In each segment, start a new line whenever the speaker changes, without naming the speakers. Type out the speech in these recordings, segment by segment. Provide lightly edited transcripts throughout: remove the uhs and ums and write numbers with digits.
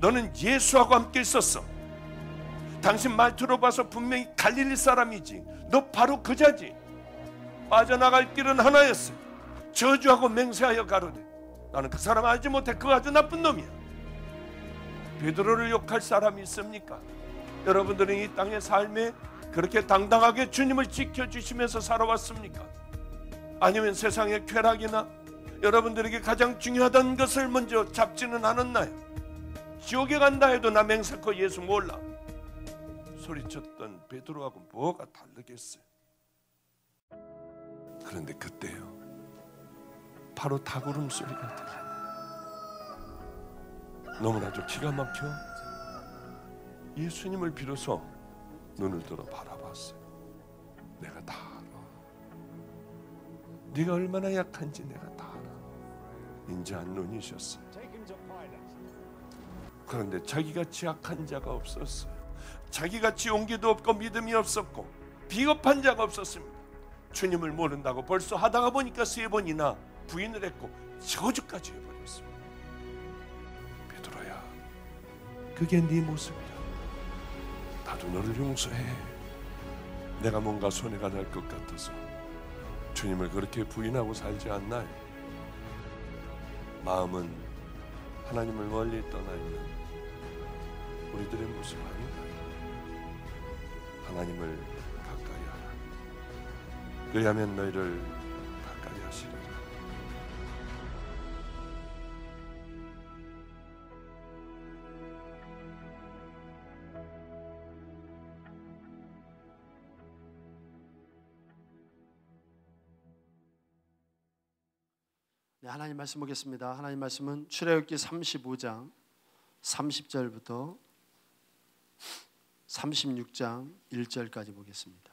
너는 예수하고 함께 있었어. 당신 말투로 봐서 분명히 갈릴리 사람이지. 너 바로 그자지. 빠져나갈 길은 하나였어. 저주하고 맹세하여 가로되 나는 그 사람 알지 못해. 그가 아주 나쁜 놈이야. 베드로를 욕할 사람이 있습니까? 여러분들은 이 땅의 삶에 그렇게 당당하게 주님을 지켜주시면서 살아왔습니까? 아니면 세상의 쾌락이나 여러분들에게 가장 중요하다는 것을 먼저 잡지는 않았나요? 지옥에 간다 해도 나 맹세코 예수 몰라 소리쳤던 베드로하고 뭐가 다르겠어요? 그런데 그때요, 바로 닭울음 소리가 들려요. 너무나도 기가 막혀 예수님을 비로소 눈을 들어 바라봤어요. 내가 다 알아. 네가 얼마나 약한지 내가 다 알아. 인자한 눈이셨어요. 그런데 자기같이 약한 자가 없었어요. 자기같이 용기도 없고 믿음이 없었고 비겁한 자가 없었습니다. 주님을 모른다고 벌써 하다가 보니까 3번이나 부인을 했고 저주까지 해버렸습니다. 베드로야, 그게 네 모습이야. 나도 너를 용서해. 내가 뭔가 손해가 날 것 같아서 주님을 그렇게 부인하고 살지 않나요? 마음은 하나님을 멀리 떠나 있는 우리들의 모습 아닌가요? 하나님을 가까이 하라. 그리하면 너희를 가까이 하시리라.
네, 하나님 말씀 보겠습니다. 하나님 말씀은 출애굽기 35장 30절부터 36장 1절까지 보겠습니다.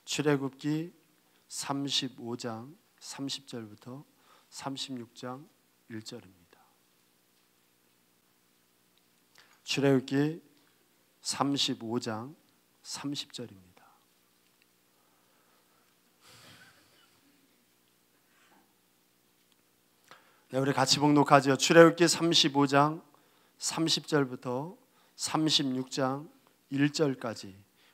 출애굽기 35장 30절부터 36장 1절입니다. 출애굽기 35장 30절입니다. 네, 우리 같이 봉독하죠. 출애굽기 35장 30절부터 36장 1절까지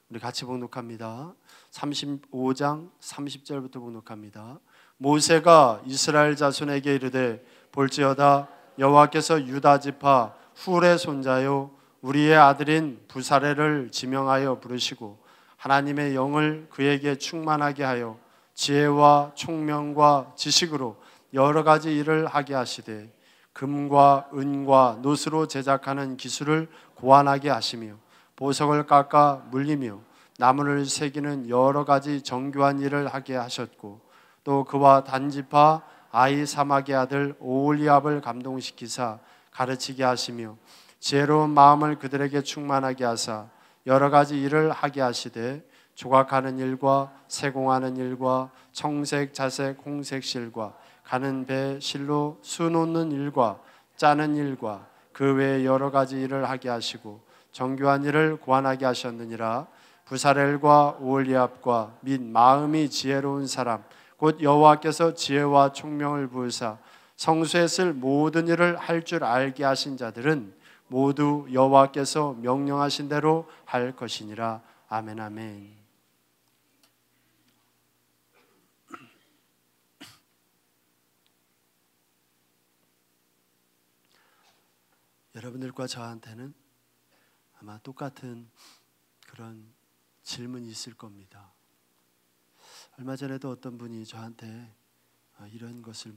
우리 같이 봉독합니다. 35장 30절부터 봉독합니다. 모세가 이스라엘 자손에게 이르되 볼지어다 여호와께서 유다 지파 훌의 손자요 우리의 아들인 부사레를 지명하여 부르시고 하나님의 영을 그에게 충만하게 하여 지혜와 총명과 지식으로 여러 가지 일을 하게 하시되 금과 은과 노스로 제작하는 기술을 고안하게 하시며 보석을 깎아 물리며 나무를 새기는 여러 가지 정교한 일을 하게 하셨고 또 그와 단지파 아히사막의 아들 오홀리압을 감동시키사 가르치게 하시며 지혜로운 마음을 그들에게 충만하게 하사 여러 가지 일을 하게 하시되 조각하는 일과 세공하는 일과 청색, 자색, 홍색 실과 가는 배, 실로 수 놓는 일과 짜는 일과 그 외에 여러 가지 일을 하게 하시고 정교한 일을 고안하게 하셨느니라. 부사렐과 오홀리압과 및 마음이 지혜로운 사람 곧 여호와께서 지혜와 총명을 부으사 성소에 쓸 모든 일을 할 줄 알게 하신 자들은 모두 여호와께서 명령하신 대로 할 것이니라. 아멘. 아멘. 여러분들과 저한테는 아마 똑같은 그런 질문이 있을 겁니다. 얼마 전에도 어떤 분이 저한테 이런 것을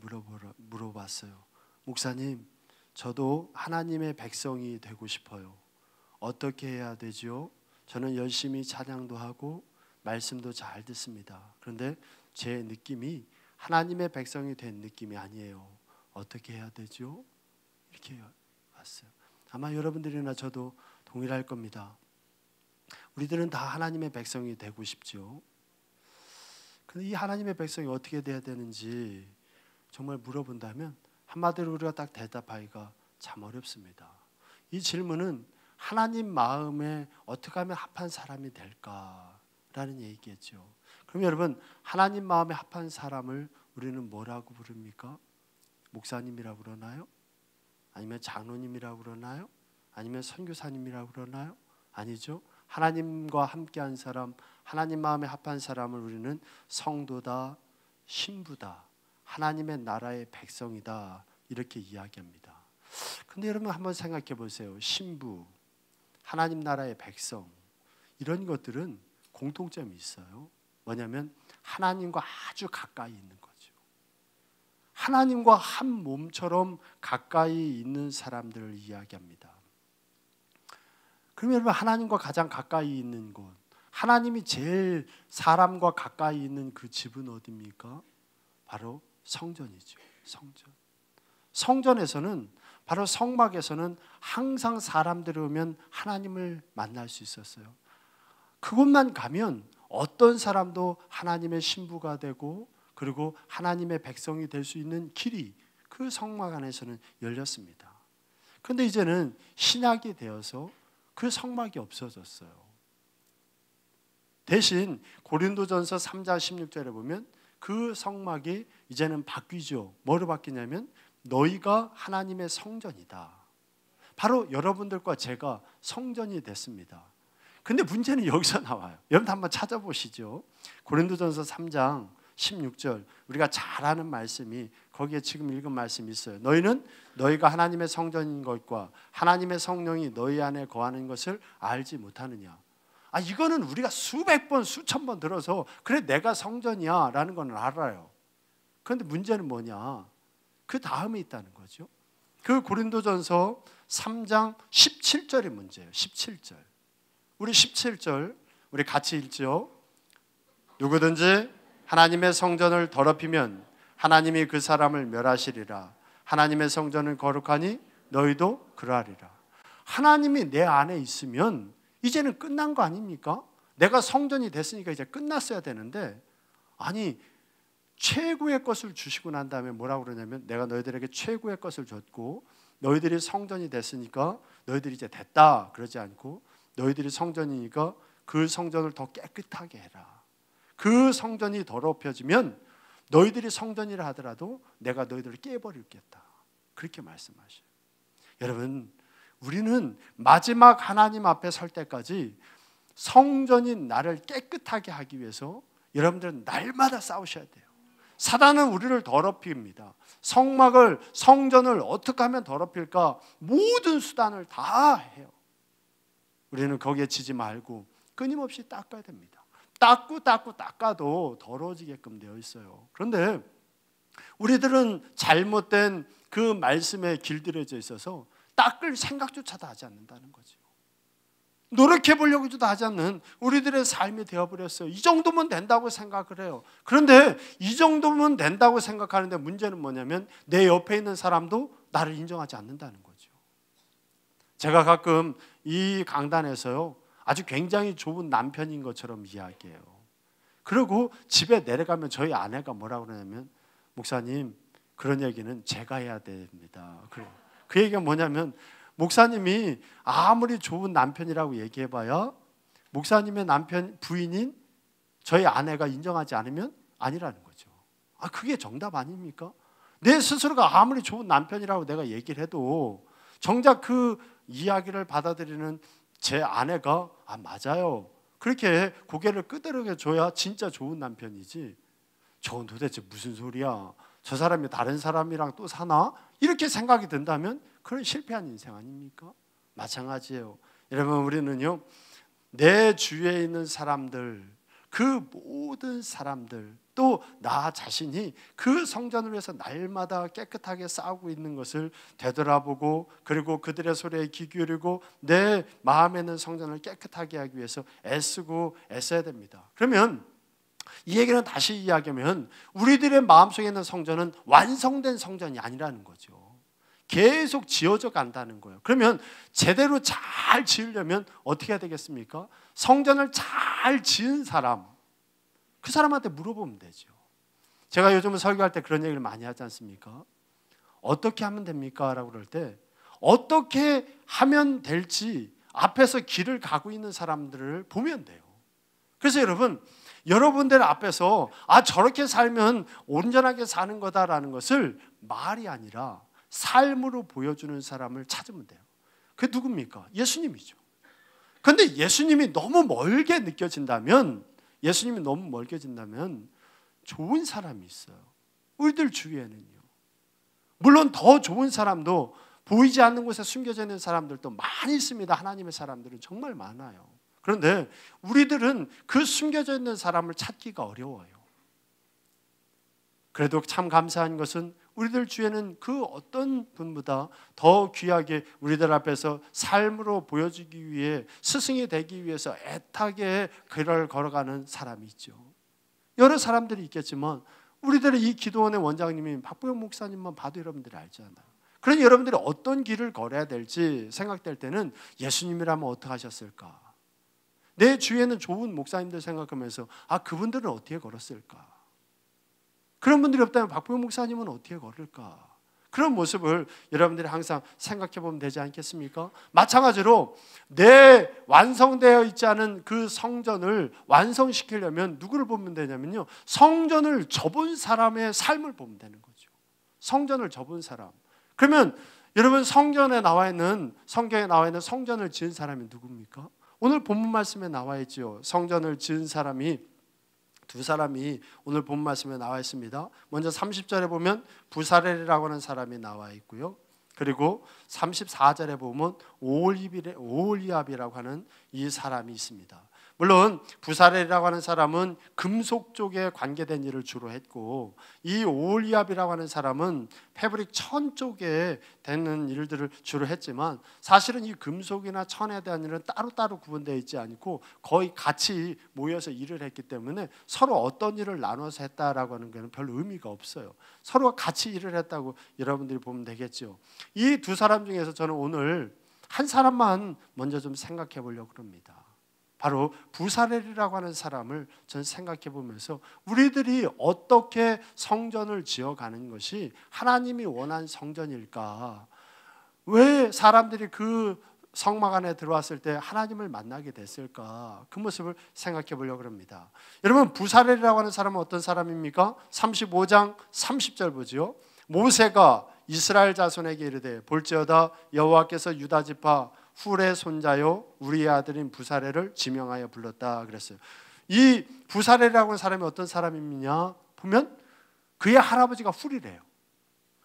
물어봤어요. 목사님, 저도 하나님의 백성이 되고 싶어요. 어떻게 해야 되지요? 저는 열심히 찬양도 하고 말씀도 잘 듣습니다. 그런데 제 느낌이 하나님의 백성이 된 느낌이 아니에요. 어떻게 해야 되죠? 이렇게 왔어요. 아마 여러분들이나 저도 동일할 겁니다. 우리들은 다 하나님의 백성이 되고 싶죠. 그런데 이 하나님의 백성이 어떻게 돼야 되는지 정말 물어본다면 한마디로 우리가 딱 대답하기가 참 어렵습니다. 이 질문은 하나님 마음에 어떻게 하면 합한 사람이 될까라는 얘기겠죠. 그럼 여러분, 하나님 마음에 합한 사람을 우리는 뭐라고 부릅니까? 목사님이라고 그러나요? 아니면 장로님이라고 그러나요? 아니면 선교사님이라고 그러나요? 아니죠. 하나님과 함께한 사람, 하나님 마음에 합한 사람을 우리는 성도다, 신부다, 하나님의 나라의 백성이다 이렇게 이야기합니다. 근데 여러분 한번 생각해 보세요. 신부, 하나님 나라의 백성 이런 것들은 공통점이 있어요. 뭐냐면 하나님과 아주 가까이 있는 거죠. 하나님과 한 몸처럼 가까이 있는 사람들을 이야기합니다. 그러면 여러분 하나님과 가장 가까이 있는 곳, 하나님이 제일 사람과 가까이 있는 그 집은 어디입니까? 바로 성전이죠. 성전. 성전에서는 바로 성막에서는 항상 사람들이 오면 하나님을 만날 수 있었어요. 그곳만 가면 어떤 사람도 하나님의 신부가 되고 그리고 하나님의 백성이 될 수 있는 길이 그 성막 안에서는 열렸습니다. 그런데 이제는 신약이 되어서 그 성막이 없어졌어요. 대신 고린도전서 3장 16절에 보면 그 성막이 이제는 바뀌죠. 뭐로 바뀌냐면 너희가 하나님의 성전이다. 바로 여러분들과 제가 성전이 됐습니다. 근데 문제는 여기서 나와요. 여러분 한번 찾아보시죠. 고린도전서 3장 16절 우리가 잘 아는 말씀이 거기에 지금 읽은 말씀이 있어요. 너희는 너희가 하나님의 성전인 것과 하나님의 성령이 너희 안에 거하는 것을 알지 못하느냐. 이거는 우리가 수백 번 수천 번 들어서 그래 내가 성전이야 라는 건 알아요. 그런데 문제는 뭐냐, 그 다음에 있다는 거죠. 그 고린도전서 3장 17절이 문제예요. 17절 우리 17절 우리 같이 읽죠. 누구든지 하나님의 성전을 더럽히면 하나님이 그 사람을 멸하시리라. 하나님의 성전은 거룩하니 너희도 그러하리라. 하나님이 내 안에 있으면 이제는 끝난 거 아닙니까? 내가 성전이 됐으니까 이제 끝났어야 되는데, 아니 최고의 것을 주시고 난 다음에 뭐라고 그러냐면 내가 너희들에게 최고의 것을 줬고 너희들이 성전이 됐으니까 너희들이 이제 됐다 그러지 않고 너희들이 성전이니까 그 성전을 더 깨끗하게 해라. 그 성전이 더럽혀지면 너희들이 성전이라 하더라도 내가 너희들을 깨버리겠다. 그렇게 말씀하셔요. 여러분 우리는 마지막 하나님 앞에 설 때까지 성전인 나를 깨끗하게 하기 위해서 여러분들은 날마다 싸우셔야 돼요. 사단은 우리를 더럽힙니다. 성막을 성전을 어떻게 하면 더럽힐까 모든 수단을 다 해요. 우리는 거기에 지지 말고 끊임없이 닦아야 됩니다. 닦아도 더러워지게끔 되어 있어요. 그런데 우리들은 잘못된 그 말씀에 길들여져 있어서 닦을 생각조차도 하지 않는다는 거죠. 노력해 보려고도 하지 않는 우리들의 삶이 되어버렸어요. 이 정도면 된다고 생각을 해요. 그런데 이 정도면 된다고 생각하는데 문제는 뭐냐면 내 옆에 있는 사람도 나를 인정하지 않는다는 거죠. 제가 가끔 이 강단에서요 아주 굉장히 좋은 남편인 것처럼 이야기해요. 그리고 집에 내려가면 저희 아내가 뭐라고 그러냐면 목사님 그런 얘기는 제가 해야 됩니다. 그 얘기가 뭐냐면 목사님이 아무리 좋은 남편이라고 얘기해봐야 목사님의 남편 부인인 저희 아내가 인정하지 않으면 아니라는 거죠. 그게 정답 아닙니까? 내 스스로가 아무리 좋은 남편이라고 내가 얘기를 해도 정작 그 이야기를 받아들이는 제 아내가 맞아요 그렇게 고개를 끄덕여 줘야 진짜 좋은 남편이지, 저건 도대체 무슨 소리야, 저 사람이 다른 사람이랑 또 사나? 이렇게 생각이 든다면 그건 실패한 인생 아닙니까? 마찬가지예요. 여러분 우리는요 내 주위에 있는 사람들, 그 모든 사람들 또 나 자신이 그 성전을 위해서 날마다 깨끗하게 싸우고 있는 것을 되돌아보고 그리고 그들의 소리에 귀 기울이고 내 마음에 있는 성전을 깨끗하게 하기 위해서 애쓰고 애써야 됩니다. 그러면 이 얘기는 다시 이야기하면 우리들의 마음속에 있는 성전은 완성된 성전이 아니라는 거죠. 계속 지어져 간다는 거예요. 그러면 제대로 잘 지으려면 어떻게 해야 되겠습니까? 성전을 잘 지은 사람, 그 사람한테 물어보면 되죠. 제가 요즘은 설교할 때 그런 얘기를 많이 하지 않습니까? 어떻게 하면 됩니까? 라고 그럴 때 어떻게 하면 될지 앞에서 길을 가고 있는 사람들을 보면 돼요. 그래서 여러분들 앞에서 저렇게 살면 온전하게 사는 거다라는 것을 말이 아니라 삶으로 보여주는 사람을 찾으면 돼요. 그게 누굽니까? 예수님이죠. 그런데 예수님이 너무 멀게 느껴진다면, 예수님이 너무 멀게 진다면 좋은 사람이 있어요. 우리들 주위에는요. 물론 더 좋은 사람도 보이지 않는 곳에 숨겨져 있는 사람들도 많이 있습니다. 하나님의 사람들은 정말 많아요. 그런데 우리들은 그 숨겨져 있는 사람을 찾기가 어려워요. 그래도 참 감사한 것은 우리들 주에는 그 어떤 분보다 더 귀하게 우리들 앞에서 삶으로 보여주기 위해, 스승이 되기 위해서 애타게 길을 걸어가는 사람이 있죠. 여러 사람들이 있겠지만 우리들의 이 기도원의 원장님인 박보영 목사님만 봐도 여러분들이 알잖아요. 그러니 여러분들이 어떤 길을 걸어야 될지 생각될 때는 예수님이라면 어떻게 하셨을까? 내 주위에는 좋은 목사님들 생각하면서 그분들은 어떻게 걸었을까? 그런 분들이 없다면 박보영 목사님은 어떻게 걸을까? 그런 모습을 여러분들이 항상 생각해 보면 되지 않겠습니까? 마찬가지로 내 완성되어 있지 않은 그 성전을 완성시키려면 누구를 보면 되냐면요, 성전을 접은 사람의 삶을 보면 되는 거죠. 성전을 접은 사람. 그러면 여러분, 성경에 나와 있는 성전을 지은 사람이 누굽니까? 오늘 본문 말씀에 나와 있죠. 성전을 지은 사람이 두 사람이 오늘 본 말씀에 나와 있습니다. 먼저 30절에 보면 부사렐이라고 하는 사람이 나와 있고요. 그리고 34절에 보면 오홀리압이라고 하는 이 사람이 있습니다. 물론 부사렐이라고 하는 사람은 금속 쪽에 관계된 일을 주로 했고, 이 오홀리압이라고 하는 사람은 패브릭 천 쪽에 되는 일들을 주로 했지만, 사실은 이 금속이나 천에 대한 일은 따로따로 구분되어 있지 않고 거의 같이 모여서 일을 했기 때문에 서로 어떤 일을 나눠서 했다라고 하는 것은 별 의미가 없어요. 서로 같이 일을 했다고 여러분들이 보면 되겠죠. 이 두 사람 중에서 저는 오늘 한 사람만 먼저 좀 생각해 보려고 합니다. 바로 부사렐이라고 하는 사람을 저는 생각해 보면서 우리들이 어떻게 성전을 지어가는 것이 하나님이 원한 성전일까? 왜 사람들이 그 성막 안에 들어왔을 때 하나님을 만나게 됐을까? 그 모습을 생각해 보려고 합니다. 여러분, 부사렐이라고 하는 사람은 어떤 사람입니까? 35장 30절 보지요. 모세가 이스라엘 자손에게 이르되 볼지어다 여호와께서 유다 지파 훌의 손자요 우리의 아들인 부사렐을 지명하여 불렀다 그랬어요. 이 부사렐이라고 하는 사람이 어떤 사람이냐 보면 그의 할아버지가 훌이래요.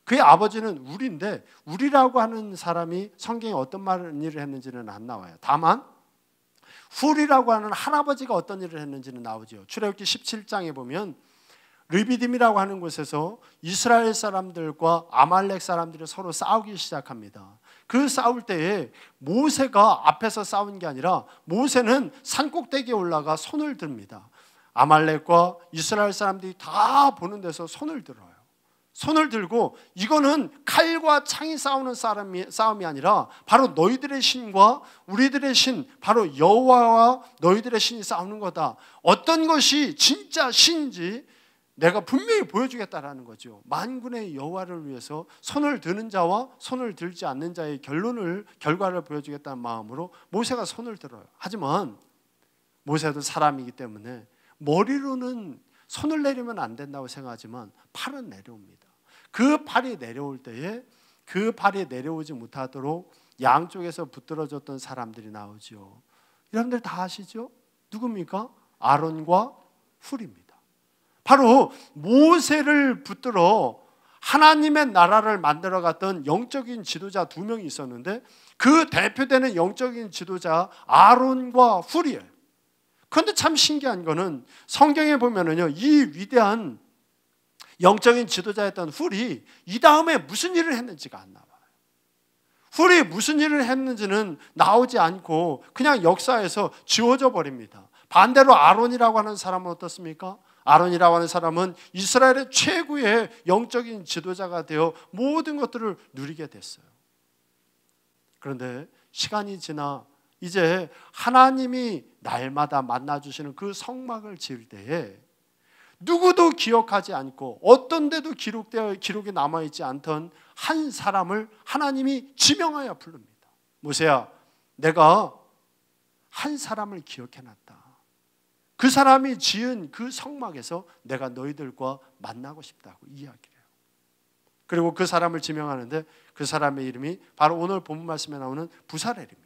그의 아버지는 우리인데 우리라고 하는 사람이 성경에 어떤 일을 했는지는 안 나와요. 다만 훌이라고 하는 할아버지가 어떤 일을 했는지는 나오죠. 출애굽기 17장에 보면 르비딤이라고 하는 곳에서 이스라엘 사람들과 아말렉 사람들이 서로 싸우기 시작합니다. 그 싸울 때에 모세가 앞에서 싸운 게 아니라 모세는 산꼭대기에 올라가 손을 듭니다. 아말렉과 이스라엘 사람들이 다 보는 데서 손을 들어요. 손을 들고 이거는 칼과 창이 싸우는 싸움이 아니라 바로 너희들의 신과 우리들의 신, 바로 여호와와 너희들의 신이 싸우는 거다. 어떤 것이 진짜 신인지 내가 분명히 보여주겠다라는 거죠. 만군의 여호와를 위해서 손을 드는 자와 손을 들지 않는 자의 결과를 보여주겠다는 마음으로 모세가 손을 들어요. 하지만 모세도 사람이기 때문에 머리로는 손을 내리면 안 된다고 생각하지만 팔은 내려옵니다. 그 팔이 내려올 때에 그 팔이 내려오지 못하도록 양쪽에서 붙들어졌던 사람들이 나오죠. 여러분들 다 아시죠? 누굽니까? 아론과 훌입니다. 바로 모세를 붙들어 하나님의 나라를 만들어갔던 영적인 지도자 두 명이 있었는데 그 대표되는 영적인 지도자 아론과 훌이에요. 그런데 참 신기한 거는 성경에 보면은요, 이 위대한 영적인 지도자였던 훌이 이 다음에 무슨 일을 했는지가 안 나와요. 훌이 무슨 일을 했는지는 나오지 않고 그냥 역사에서 지워져 버립니다. 반대로 아론이라고 하는 사람은 어떻습니까? 아론이라고 하는 사람은 이스라엘의 최고의 영적인 지도자가 되어 모든 것들을 누리게 됐어요. 그런데 시간이 지나 이제 하나님이 날마다 만나주시는 그 성막을 지을 때에 누구도 기억하지 않고 어떤 데도 기록이 남아있지 않던 한 사람을 하나님이 지명하여 부릅니다. 모세야, 내가 한 사람을 기억해놨다. 그 사람이 지은 그 성막에서 내가 너희들과 만나고 싶다고 이야기를 해요. 그리고 그 사람을 지명하는데 그 사람의 이름이 바로 오늘 본문 말씀에 나오는 부사렐입니다.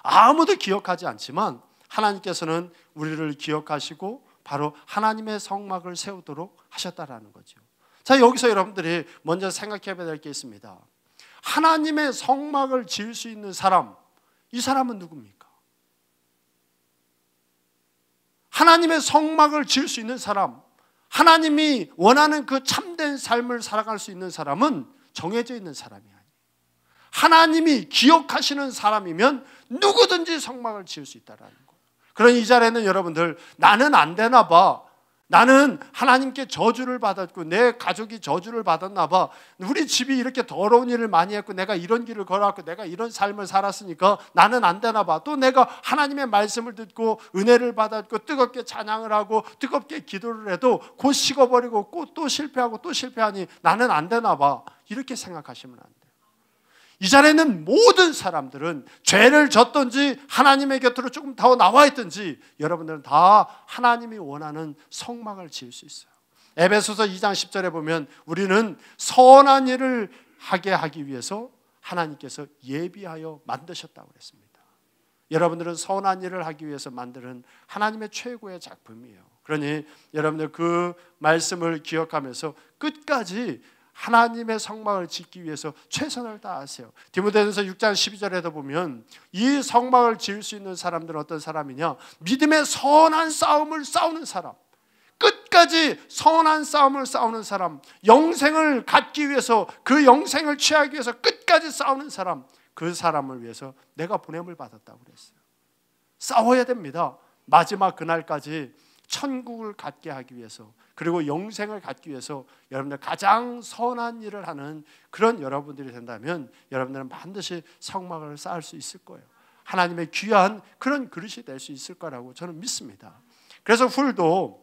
아무도 기억하지 않지만 하나님께서는 우리를 기억하시고 바로 하나님의 성막을 세우도록 하셨다라는 거죠. 자, 여기서 여러분들이 먼저 생각해 봐야 될 게 있습니다. 하나님의 성막을 지을 수 있는 사람, 이 사람은 누굽니까? 하나님의 성막을 지을 수 있는 사람, 하나님이 원하는 그 참된 삶을 살아갈 수 있는 사람은 정해져 있는 사람이 아니에요. 하나님이 기억하시는 사람이면 누구든지 성막을 지을 수 있다라는 거예요. 그러니 이 자리에는 여러분들, 나는 안 되나 봐, 나는 하나님께 저주를 받았고 내 가족이 저주를 받았나 봐, 우리 집이 이렇게 더러운 일을 많이 했고 내가 이런 길을 걸어왔고 내가 이런 삶을 살았으니까 나는 안 되나 봐, 또 내가 하나님의 말씀을 듣고 은혜를 받았고 뜨겁게 찬양을 하고 뜨겁게 기도를 해도 곧 식어버리고 또 실패하고 또 실패하니 나는 안 되나 봐, 이렇게 생각하시면 안 돼요. 이 자리에는 모든 사람들은 죄를 졌든지 하나님의 곁으로 조금 더 나와 있든지 여러분들은 다 하나님이 원하는 성막을 지을 수 있어요. 에베소서 2장 10절에 보면 우리는 선한 일을 하기 위해서 하나님께서 예비하여 만드셨다고 그랬습니다. 여러분들은 선한 일을 하기 위해서 만드는 하나님의 최고의 작품이에요. 그러니 여러분들 그 말씀을 기억하면서 끝까지 하나님의 성막을 짓기 위해서 최선을 다하세요. 디모데전서 6장 12절에도 보면 이 성막을 지을 수 있는 사람들은 어떤 사람이냐, 믿음의 선한 싸움을 싸우는 사람, 끝까지 선한 싸움을 싸우는 사람, 영생을 갖기 위해서 그 영생을 취하기 위해서 끝까지 싸우는 사람, 그 사람을 위해서 내가 보냄을 받았다고 그랬어요. 싸워야 됩니다. 마지막 그날까지 천국을 갖게 하기 위해서, 그리고 영생을 갖기 위해서 여러분들 가장 선한 일을 하는 그런 여러분들이 된다면 여러분들은 반드시 성막을 쌓을 수 있을 거예요. 하나님의 귀한 그런 그릇이 될 수 있을 거라고 저는 믿습니다. 그래서 훌도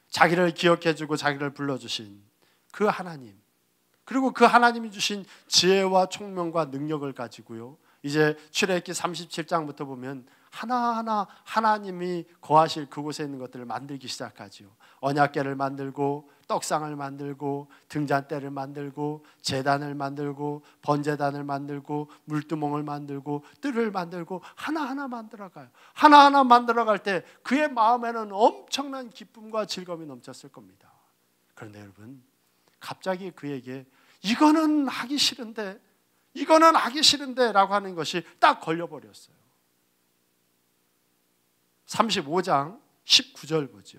자기를 기억해주고 자기를 불러주신 그 하나님, 그리고 그 하나님이 주신 지혜와 총명과 능력을 가지고요, 이제 출애굽기 37장부터 보면 하나하나 하나님이 거하실 그곳에 있는 것들을 만들기 시작하죠. 언약궤를 만들고 떡상을 만들고 등잔대를 만들고 제단을 만들고 번제단을 만들고 물두멍을 만들고 뜰을 만들고 하나하나 만들어가요. 하나하나 만들어갈 때 그의 마음에는 엄청난 기쁨과 즐거움이 넘쳤을 겁니다. 그런데 여러분, 갑자기 그에게 이거는 하기 싫은데 라고 하는 것이 딱 걸려버렸어요. 35장 19절 보죠.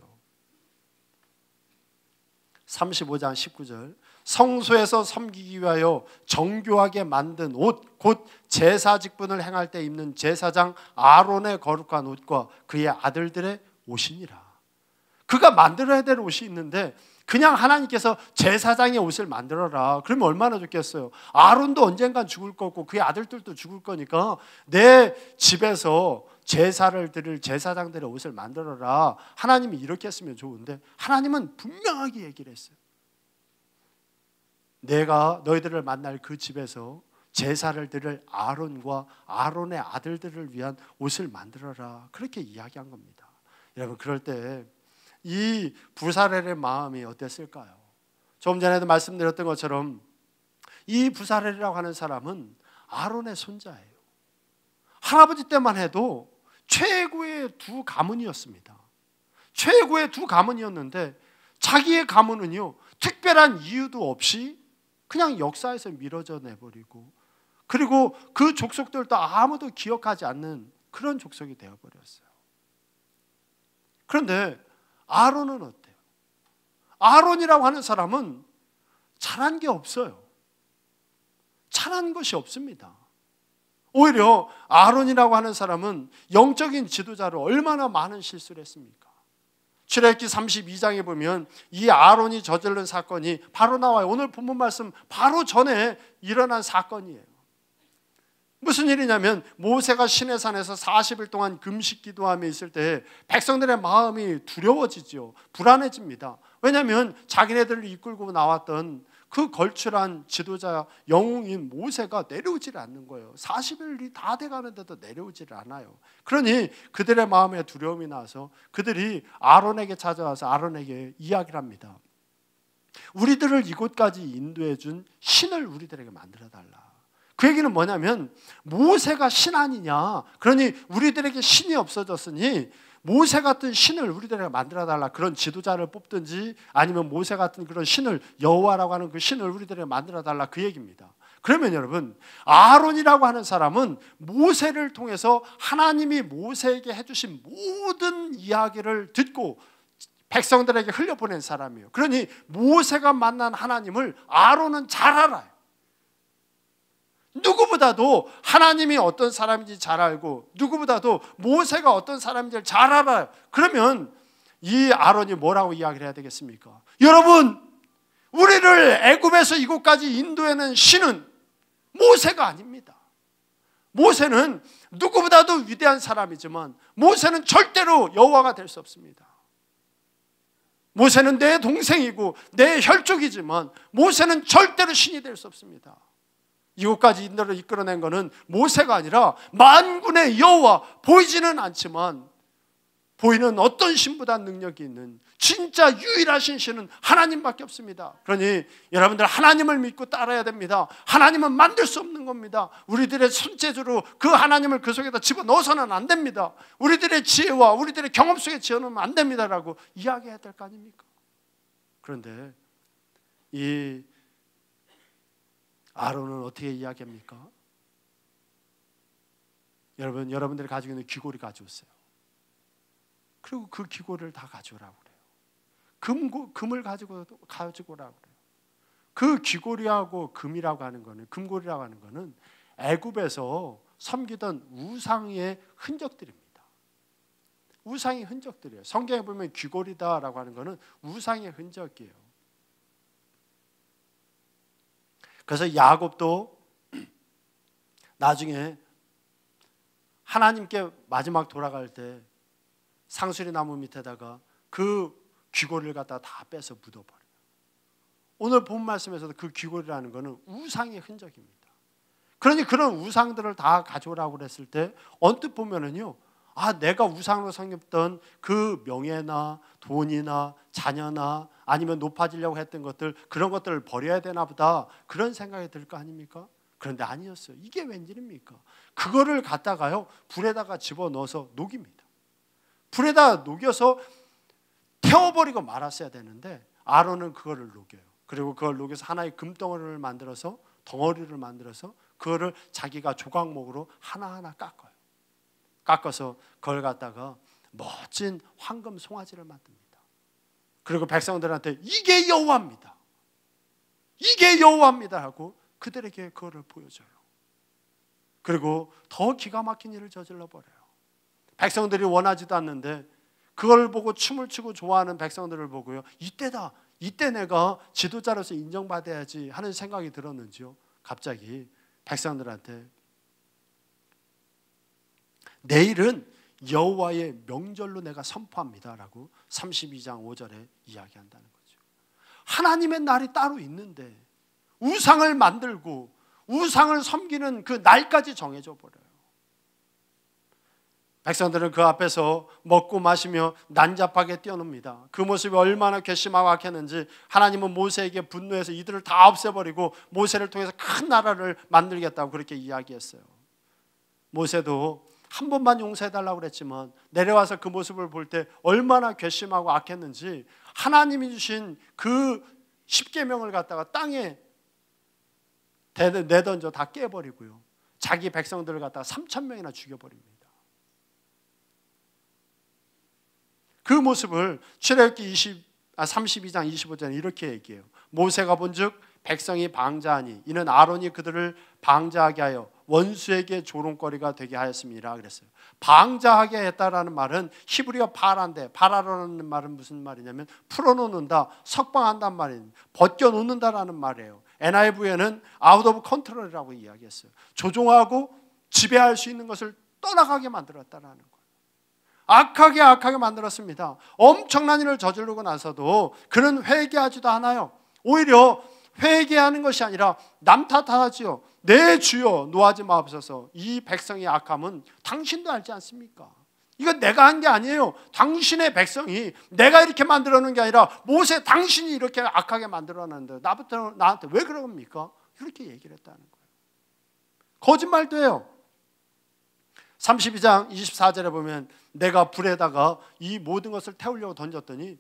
35장 19절, 성소에서 섬기기 위하여 정교하게 만든 옷, 곧 제사 직분을 행할 때 입는 제사장 아론의 거룩한 옷과 그의 아들들의 옷이니라. 그가 만들어야 될 옷이 있는데 그냥 하나님께서 제사장의 옷을 만들어라, 그러면 얼마나 좋겠어요. 아론도 언젠간 죽을 거고 그의 아들들도 죽을 거니까 내 집에서 제사를 드릴 제사장들의 옷을 만들어라, 하나님이 이렇게 했으면 좋은데 하나님은 분명하게 얘기를 했어요. 내가 너희들을 만날 그 집에서 제사를 드릴 아론과 아론의 아들들을 위한 옷을 만들어라, 그렇게 이야기한 겁니다. 여러분, 그럴 때 이 부사렐의 마음이 어땠을까요? 조금 전에도 말씀드렸던 것처럼 이 부사렐이라고 하는 사람은 아론의 손자예요. 할아버지 때만 해도 최고의 두 가문이었습니다. 최고의 두 가문이었는데 자기의 가문은요, 특별한 이유도 없이 그냥 역사에서 미뤄져 내버리고, 그리고 그 족속들도 아무도 기억하지 않는 그런 족속이 되어버렸어요. 그런데 아론은 어때요? 아론이라고 하는 사람은 잘한 게 없어요. 잘한 것이 없습니다. 오히려 아론이라고 하는 사람은 영적인 지도자로 얼마나 많은 실수를 했습니까? 출애굽기 32장에 보면 이 아론이 저지른 사건이 바로 나와요. 오늘 본문 말씀 바로 전에 일어난 사건이에요. 무슨 일이냐면 모세가 시내산에서 40일 동안 금식 기도하며 있을 때 백성들의 마음이 두려워지죠. 불안해집니다. 왜냐하면 자기네들을 이끌고 나왔던 그 걸출한 지도자 영웅인 모세가 내려오질 않는 거예요. 40일이 다 돼가는데도 내려오질 않아요. 그러니 그들의 마음에 두려움이 나서 그들이 아론에게 찾아와서 아론에게 이야기를 합니다. 우리들을 이곳까지 인도해 준 신을 우리들에게 만들어 달라. 그 얘기는 뭐냐면 모세가 신 아니냐, 그러니 우리들에게 신이 없어졌으니 모세 같은 신을 우리들에게 만들어 달라. 그런 지도자를 뽑든지 아니면 모세 같은 그런 신을, 여호와라고 하는 그 신을 우리들에게 만들어 달라, 그 얘기입니다. 그러면 여러분, 아론이라고 하는 사람은 모세를 통해서 하나님이 모세에게 해주신 모든 이야기를 듣고 백성들에게 흘려보낸 사람이에요. 그러니 모세가 만난 하나님을 아론은 잘 알아요. 누구보다도 하나님이 어떤 사람인지 잘 알고 누구보다도 모세가 어떤 사람인지를 잘 알아요. 그러면 이 아론이 뭐라고 이야기를 해야 되겠습니까? 여러분, 우리를 애굽에서 이곳까지 인도해낸 신은 모세가 아닙니다. 모세는 누구보다도 위대한 사람이지만 모세는 절대로 여호와가 될 수 없습니다. 모세는 내 동생이고 내 혈족이지만 모세는 절대로 신이 될 수 없습니다. 이곳까지 인도를 이끌어낸 것은 모세가 아니라 만군의 여호와, 보이지는 않지만 보이는 어떤 신보다 능력이 있는 진짜 유일하신 신은 하나님밖에 없습니다. 그러니 여러분들, 하나님을 믿고 따라야 됩니다. 하나님은 만들 수 없는 겁니다. 우리들의 손재주로 그 하나님을 그 속에다 집어넣어서는 안 됩니다. 우리들의 지혜와 우리들의 경험 속에 지어넣으면 안 됩니다라고 이야기해야 될 거 아닙니까? 그런데 이 아론은 어떻게 이야기합니까? 여러분들이 가지고 있는 귀고리 가져오세요. 그리고 그 귀고리를 다 가져오라고 그래요. 금을 가지고라고 그래요. 그 귀고리하고 금이라고 하는 거는, 금고리라고 하는 거는 애굽에서 섬기던 우상의 흔적들입니다. 우상의 흔적들이에요. 성경에 보면 귀고리다라고 하는 거는 우상의 흔적이에요. 그래서 야곱도 나중에 하나님께 마지막 돌아갈 때 상수리 나무 밑에다가 그 귀고리를 갖다가 다 빼서 묻어버려요. 오늘 본 말씀에서도 그 귀고리라는 것은 우상의 흔적입니다. 그러니 그런 우상들을 다 가져오라고 그랬을 때 언뜻 보면은요, 내가 우상으로 섬겼던 그 명예나 돈이나 자녀나 아니면 높아지려고 했던 것들, 그런 것들을 버려야 되나 보다, 그런 생각이 들 거 아닙니까? 그런데 아니었어요. 이게 웬일입니까? 그거를 갖다가요 불에다가 집어넣어서 녹입니다. 불에다 녹여서 태워버리고 말았어야 되는데 아론은 그거를 녹여요. 그리고 그걸 녹여서 하나의 금덩어리를 만들어서, 덩어리를 만들어서 그거를 자기가 조각목으로 하나하나 깎아요. 깎아서 그걸 갖다가 멋진 황금 송아지를 만듭니다. 그리고 백성들한테 이게 여호와입니다, 이게 여호와입니다 하고 그들에게 그거를 보여줘요. 그리고 더 기가 막힌 일을 저질러 버려요. 백성들이 원하지도 않는데 그걸 보고 춤을 추고 좋아하는 백성들을 보고요, 이때다, 이때 내가 지도자로서 인정받아야지 하는 생각이 들었는지요, 갑자기 백성들한테 내일은 여호와의 명절로 내가 선포합니다라고 32장 5절에 이야기한다는 거죠. 하나님의 날이 따로 있는데 우상을 만들고 우상을 섬기는 그 날까지 정해져 버려요. 백성들은 그 앞에서 먹고 마시며 난잡하게 뛰어놉니다. 그 모습이 얼마나 괘씸하고 악했는지 하나님은 모세에게 분노해서 이들을 다 없애버리고 모세를 통해서 큰 나라를 만들겠다고 그렇게 이야기했어요. 모세도 한 번만 용서해달라고 그랬지만 내려와서 그 모습을 볼 때 얼마나 괘씸하고 악했는지 하나님이 주신 그 십계명을 갖다가 땅에 내던져 다 깨버리고요, 자기 백성들을 갖다가 3,000명이나 죽여버립니다. 그 모습을 출애굽기 32장 25절에 이렇게 얘기해요. 모세가 본즉 백성이 방자하니 이는 아론이 그들을 방자하게 하여 원수에게 조롱거리가 되게 하였습니다 그랬어요. 방자하게 했다라는 말은 히브리어 파라인데, 파라라는 말은 무슨 말이냐면 풀어놓는다, 석방한다는 말이에요. 벗겨놓는다라는 말이에요. NIV에는 out of control이라고 이야기했어요. 조종하고 지배할 수 있는 것을 떠나가게 만들었다라는 거예요. 악하게 만들었습니다. 엄청난 일을 저지르고 나서도 그는 회개하지도 않아요. 오히려 회개하는 것이 아니라 남 탓하지요. 내 주여 노하지 마옵소서, 이 백성의 악함은 당신도 알지 않습니까? 이거 내가 한 게 아니에요. 당신의 백성이 내가 이렇게 만들어 놓은 게 아니라 모세 당신이 이렇게 악하게 만들어 놨는데 나한테 왜 그럽니까? 이렇게 얘기를 했다는 거예요. 거짓말도 해요. 32장 24절에 보면 내가 불에다가 이 모든 것을 태우려고 던졌더니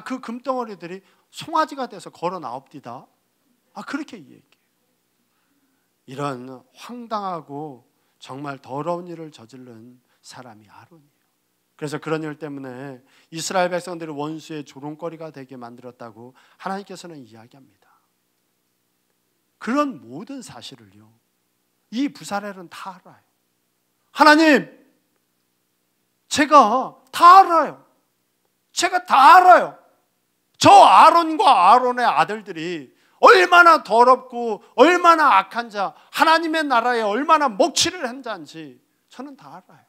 그 금덩어리들이 송아지가 돼서 걸어 나옵디다. 그렇게 얘기해요. 이런 황당하고 정말 더러운 일을 저지른 사람이 아론이에요. 그래서 그런 일 때문에 이스라엘 백성들을 원수의 조롱거리가 되게 만들었다고 하나님께서는 이야기합니다. 그런 모든 사실을요, 이 부사렐은 다 알아요. 하나님, 제가 다 알아요. 제가 다 알아요. 저 아론과 아론의 아들들이 얼마나 더럽고 얼마나 악한 자, 하나님의 나라에 얼마나 먹칠을 한 자인지 저는 다 알아요.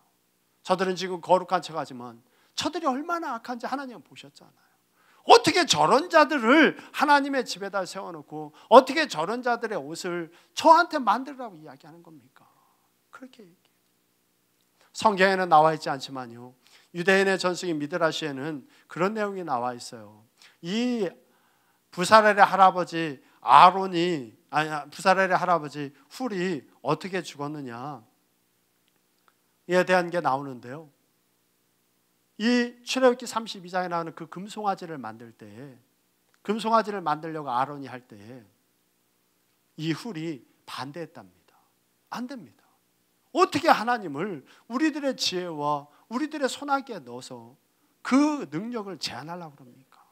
저들은 지금 거룩한 척하지만 저들이 얼마나 악한지 하나님은 보셨잖아요. 어떻게 저런 자들을 하나님의 집에다 세워놓고 어떻게 저런 자들의 옷을 저한테 만들라고 이야기하는 겁니까? 그렇게 얘기해요. 성경에는 나와 있지 않지만요, 유대인의 전승인 미드라시에는 그런 내용이 나와 있어요. 이 부사렐의 할아버지 부사렐의 할아버지 훌이 어떻게 죽었느냐에 대한 게 나오는데요, 이 출애굽기 32장에 나오는 그 금송아지를 만들 때에, 금송아지를 만들려고 아론이 할 때에 이 훌이 반대했답니다. 안 됩니다. 어떻게 하나님을 우리들의 지혜와 우리들의 손아귀에 넣어서 그 능력을 제한하려고 그럽니까?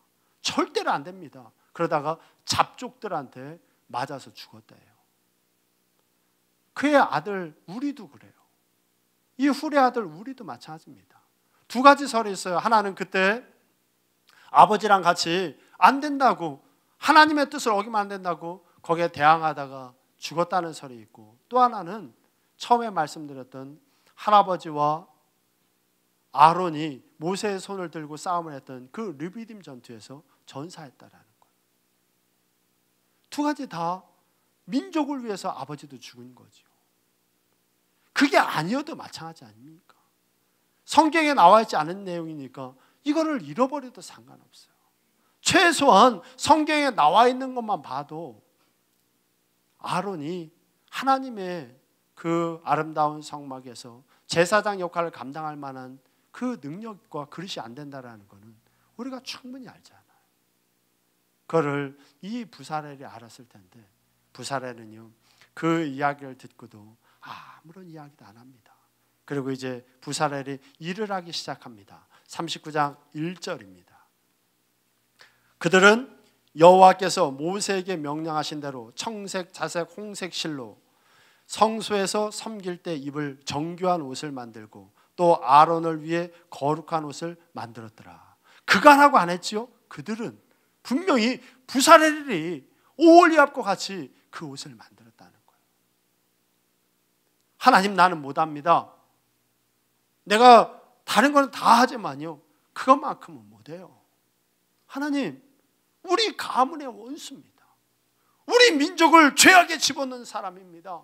절대로 안 됩니다. 그러다가 잡족들한테 맞아서 죽었대요. 그의 아들 우리도 그래요. 이 훌의 아들 우리도 마찬가지입니다. 두 가지 설이 있어요. 하나는 그때 아버지랑 같이 안 된다고, 하나님의 뜻을 어기면 안 된다고 거기에 대항하다가 죽었다는 설이 있고, 또 하나는 처음에 말씀드렸던 할아버지와 아론이 모세의 손을 들고 싸움을 했던 그 르비딤 전투에서 전사했다라는 거예요. 두 가지 다 민족을 위해서 아버지도 죽은 거죠. 그게 아니어도 마찬가지 아닙니까? 성경에 나와 있지 않은 내용이니까 이거를 잃어버려도 상관없어요. 최소한 성경에 나와 있는 것만 봐도 아론이 하나님의 그 아름다운 성막에서 제사장 역할을 감당할 만한 그 능력과 그릇이 안 된다라는 것은 우리가 충분히 알잖아요. 그거를 이 부사렐이 알았을 텐데, 부사렐은요 그 이야기를 듣고도 아무런 이야기도 안 합니다. 그리고 이제 부사렐이 일을 하기 시작합니다. 39장 1절입니다. 그들은 여호와께서 모세에게 명령하신 대로 청색, 자색, 홍색 실로 성소에서 섬길 때 입을 정교한 옷을 만들고 또 아론을 위해 거룩한 옷을 만들었더라. 그간하고 안 했지요? 그들은 분명히 부사렐이 오홀리압과 같이 그 옷을 만들었다는 거예요. 하나님, 나는 못합니다. 내가 다른 거는 다 하지만요, 그것만큼은 못해요. 하나님, 우리 가문의 원수입니다. 우리 민족을 죄악에 집어넣은 사람입니다.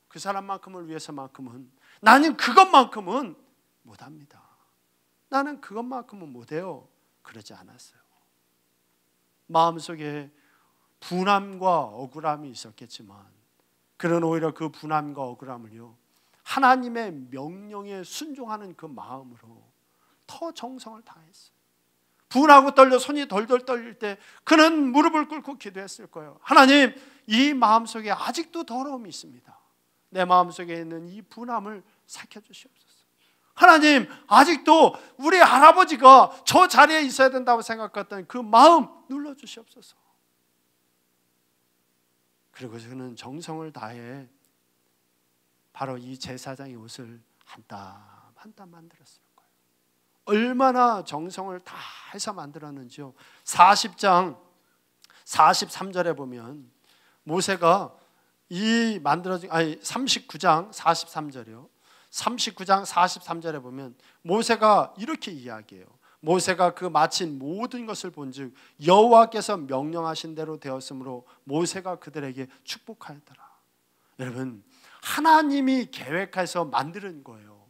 그 사람만큼을 위해서만큼은 나는 그것만큼은 못합니다. 나는 그것만큼은 못해요. 그러지 않았어요. 마음속에 분함과 억울함이 있었겠지만 그는 오히려 그 분함과 억울함을요, 하나님의 명령에 순종하는 그 마음으로 더 정성을 다했어요. 분하고 떨려 손이 덜덜 떨릴 때 그는 무릎을 꿇고 기도했을 거예요. 하나님, 이 마음속에 아직도 더러움이 있습니다. 내 마음속에 있는 이 분함을 삭혀주시옵소서. 하나님, 아직도 우리 할아버지가 저 자리에 있어야 된다고 생각했던 그 마음 눌러주시옵소서. 그리고 저는 정성을 다해 바로 이 제사장의 옷을 한 땀 한 땀 만들었을 거예요. 얼마나 정성을 다 해서 만들었는지요. 40장 43절에 보면 모세가 39장 43절이요. 39장 43절에 보면 모세가 이렇게 이야기해요. 모세가 그 마친 모든 것을 본즉 여호와께서 명령하신 대로 되었으므로 모세가 그들에게 축복하였더라. 여러분, 하나님이 계획해서 만드는 거예요.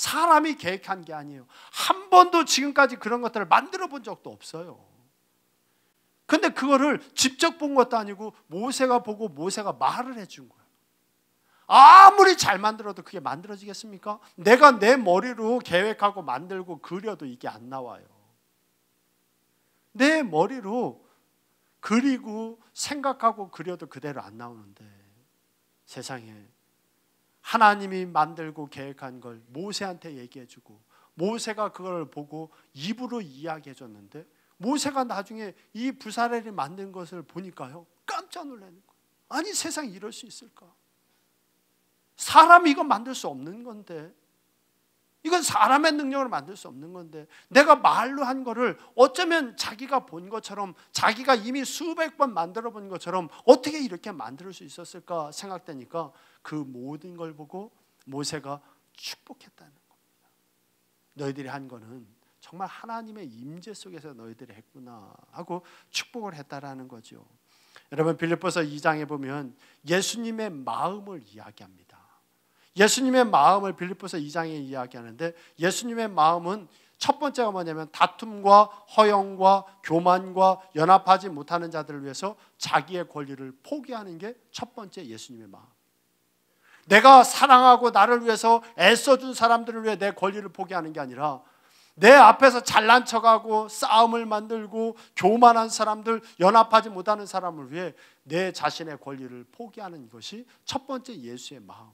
사람이 계획한 게 아니에요. 한 번도 지금까지 그런 것들을 만들어 본 적도 없어요. 근데 그거를 직접 본 것도 아니고 모세가 보고 모세가 말을 해준 거예요. 아무리 잘 만들어도 그게 만들어지겠습니까? 내가 내 머리로 계획하고 만들고 그려도 이게 안 나와요. 내 머리로 그리고 생각하고 그려도 그대로 안 나오는데 세상에 하나님이 만들고 계획한 걸 모세한테 얘기해주고 모세가 그걸 보고 입으로 이야기해줬는데 모세가 나중에 이 부사레를 만든 것을 보니까요 깜짝 놀라는 거예요. 아니 세상에 이럴 수 있을까? 사람이 이거 만들 수 없는 건데, 이건 사람의 능력으로 만들 수 없는 건데 내가 말로 한 거를 어쩌면 자기가 본 것처럼 자기가 이미 수백 번 만들어 본 것처럼 어떻게 이렇게 만들 수 있었을까 생각되니까 그 모든 걸 보고 모세가 축복했다는 겁니다. 너희들이 한 거는 정말 하나님의 임재 속에서 너희들이 했구나 하고 축복을 했다라는 거죠. 여러분 빌립보서 2장에 보면 예수님의 마음을 이야기합니다. 예수님의 마음을 빌립보서 2장에 이야기하는데 예수님의 마음은 첫 번째가 뭐냐면 다툼과 허영과 교만과 연합하지 못하는 자들을 위해서 자기의 권리를 포기하는 게 첫 번째 예수님의 마음. 내가 사랑하고 나를 위해서 애써준 사람들을 위해 내 권리를 포기하는 게 아니라 내 앞에서 잘난 척하고 싸움을 만들고 교만한 사람들, 연합하지 못하는 사람을 위해 내 자신의 권리를 포기하는 것이 첫 번째 예수의 마음.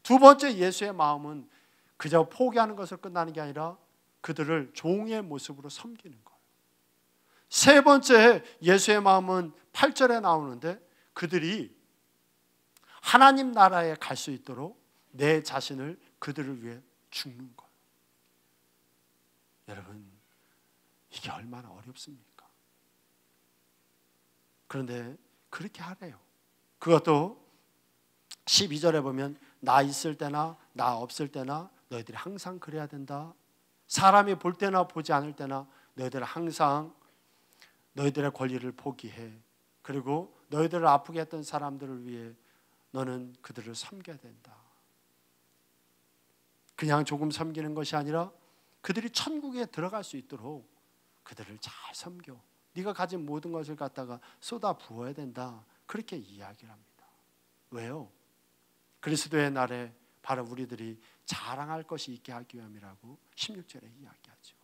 두 번째 예수의 마음은 그저 포기하는 것을 끝나는 게 아니라 그들을 종의 모습으로 섬기는 거예요. 세 번째 예수의 마음은 8절에 나오는데 그들이 하나님 나라에 갈 수 있도록 내 자신을 그들을 위해 죽는 거예요. 여러분 이게 얼마나 어렵습니까? 그런데 그렇게 하래요. 그것도 12절에 보면 나 있을 때나 나 없을 때나 너희들이 항상 그래야 된다. 사람이 볼 때나 보지 않을 때나 너희들은 항상 너희들의 권리를 포기해. 그리고 너희들을 아프게 했던 사람들을 위해 너는 그들을 섬겨야 된다. 그냥 조금 섬기는 것이 아니라 그들이 천국에 들어갈 수 있도록 그들을 잘 섬겨. 네가 가진 모든 것을 갖다가 쏟아 부어야 된다. 그렇게 이야기를 합니다. 왜요? 그리스도의 날에 바로 우리들이 자랑할 것이 있게 하기 위함이라고 16절에 이야기하죠.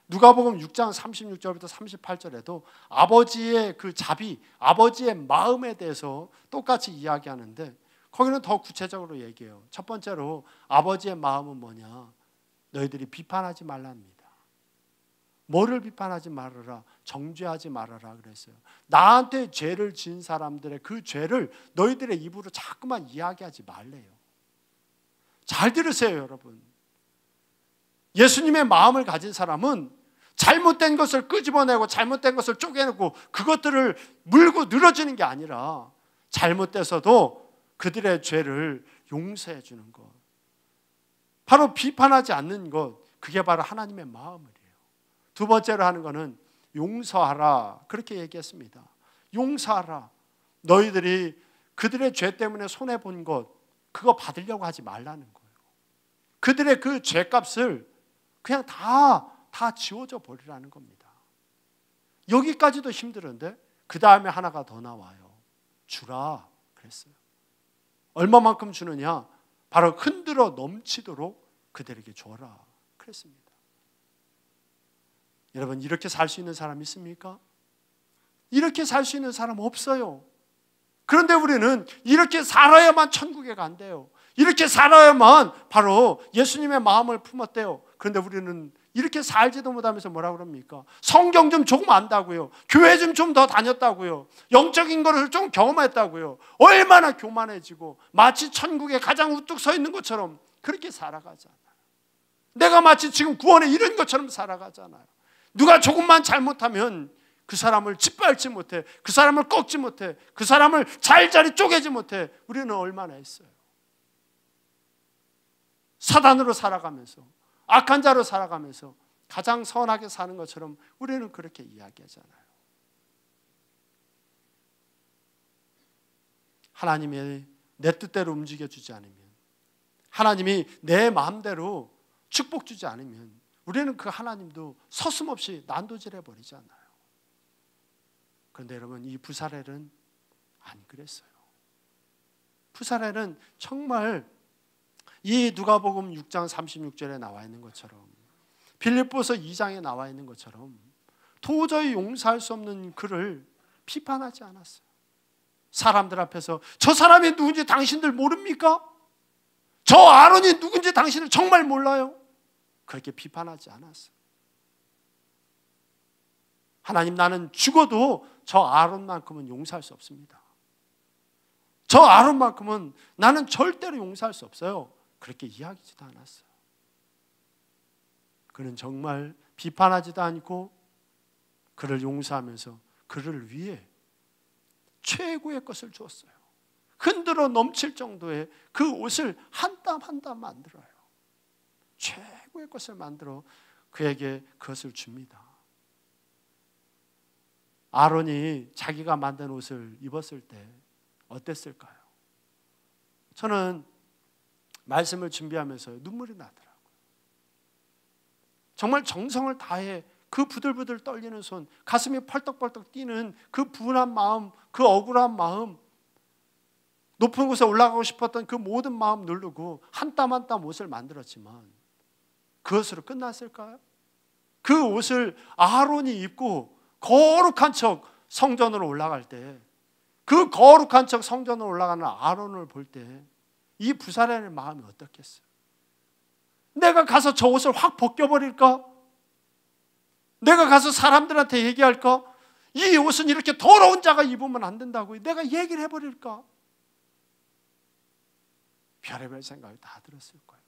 누가복음 6장 36절부터 38절에도 아버지의 그 자비, 아버지의 마음에 대해서 똑같이 이야기하는데 거기는 더 구체적으로 얘기해요. 첫 번째로 아버지의 마음은 뭐냐? 너희들이 비판하지 말랍니다. 뭐를 비판하지 말아라? 정죄하지 말아라 그랬어요. 나한테 죄를 지은 사람들의 그 죄를 너희들의 입으로 자꾸만 이야기하지 말래요. 잘 들으세요 여러분. 예수님의 마음을 가진 사람은 잘못된 것을 끄집어내고 잘못된 것을 쪼개내고 그것들을 물고 늘어지는 게 아니라 잘못돼서도 그들의 죄를 용서해 주는 것, 바로 비판하지 않는 것, 그게 바로 하나님의 마음이에요. 두 번째로 하는 것은 용서하라 그렇게 얘기했습니다. 용서하라. 너희들이 그들의 죄 때문에 손해본 것 그거 받으려고 하지 말라는 거예요. 그들의 그 죄값을 그냥 다 지워져 버리라는 겁니다. 여기까지도 힘들은데 그 다음에 하나가 더 나와요. 주라 그랬어요. 얼마만큼 주느냐? 바로 흔들어 넘치도록 그들에게 줘라 그랬습니다. 여러분 이렇게 살 수 있는 사람 있습니까? 이렇게 살 수 있는 사람 없어요. 그런데 우리는 이렇게 살아야만 천국에 간대요. 이렇게 살아야만 바로 예수님의 마음을 품었대요. 그런데 우리는 이렇게 살지도 못하면서 뭐라고 그럽니까? 성경 좀 조금 안다고요. 교회 좀 더 다녔다고요. 영적인 거를 좀 경험했다고요. 얼마나 교만해지고 마치 천국에 가장 우뚝 서 있는 것처럼 그렇게 살아가잖아요. 내가 마치 지금 구원에 이른 것처럼 살아가잖아요. 누가 조금만 잘못하면 그 사람을 짓밟지 못해, 그 사람을 꺾지 못해, 그 사람을 잘잘이 쪼개지 못해. 우리는 얼마나 했어요. 사단으로 살아가면서 악한 자로 살아가면서 가장 선하게 사는 것처럼 우리는 그렇게 이야기하잖아요. 하나님의 내 뜻대로 움직여주지 않으면, 하나님이 내 마음대로 축복 주지 않으면 우리는 그 하나님도 서슴없이 난도질해 버리잖아요. 그런데 여러분, 이 부사렐은 안 그랬어요. 부사렐은 정말 이 누가복음 6장 36절에 나와 있는 것처럼, 빌립보서 2장에 나와 있는 것처럼 도저히 용서할 수 없는 그를 비판하지 않았어요. 사람들 앞에서 저 사람이 누군지 당신들 모릅니까? 저 아론이 누군지 당신은 정말 몰라요? 그렇게 비판하지 않았어요. 하나님, 나는 죽어도 저 아론만큼은 용서할 수 없습니다. 저 아론만큼은 나는 절대로 용서할 수 없어요. 그렇게 이야기지도 않았어요. 그는 정말 비판하지도 않고 그를 용서하면서 그를 위해 최고의 것을 주었어요. 흔들어 넘칠 정도의 그 옷을 한 땀 한 땀 만들어요. 최고의 것을 만들어 그에게 그것을 줍니다. 아론이 자기가 만든 옷을 입었을 때 어땠을까요? 저는 말씀을 준비하면서 눈물이 나더라고요. 정말 정성을 다해 그 부들부들 떨리는 손, 가슴이 펄떡펄떡 뛰는 그 분한 마음, 그 억울한 마음, 높은 곳에 올라가고 싶었던 그 모든 마음 누르고 한 땀 한 땀 옷을 만들었지만 그것으로 끝났을까요? 그 옷을 아론이 입고 거룩한 척 성전으로 올라갈 때, 그 거룩한 척 성전으로 올라가는 아론을 볼 때 이 부사렐의 마음이 어떻겠어요? 내가 가서 저 옷을 확 벗겨버릴까? 내가 가서 사람들한테 얘기할까? 이 옷은 이렇게 더러운 자가 입으면 안 된다고 내가 얘기를 해버릴까? 별의별 생각이 다 들었을 거예요.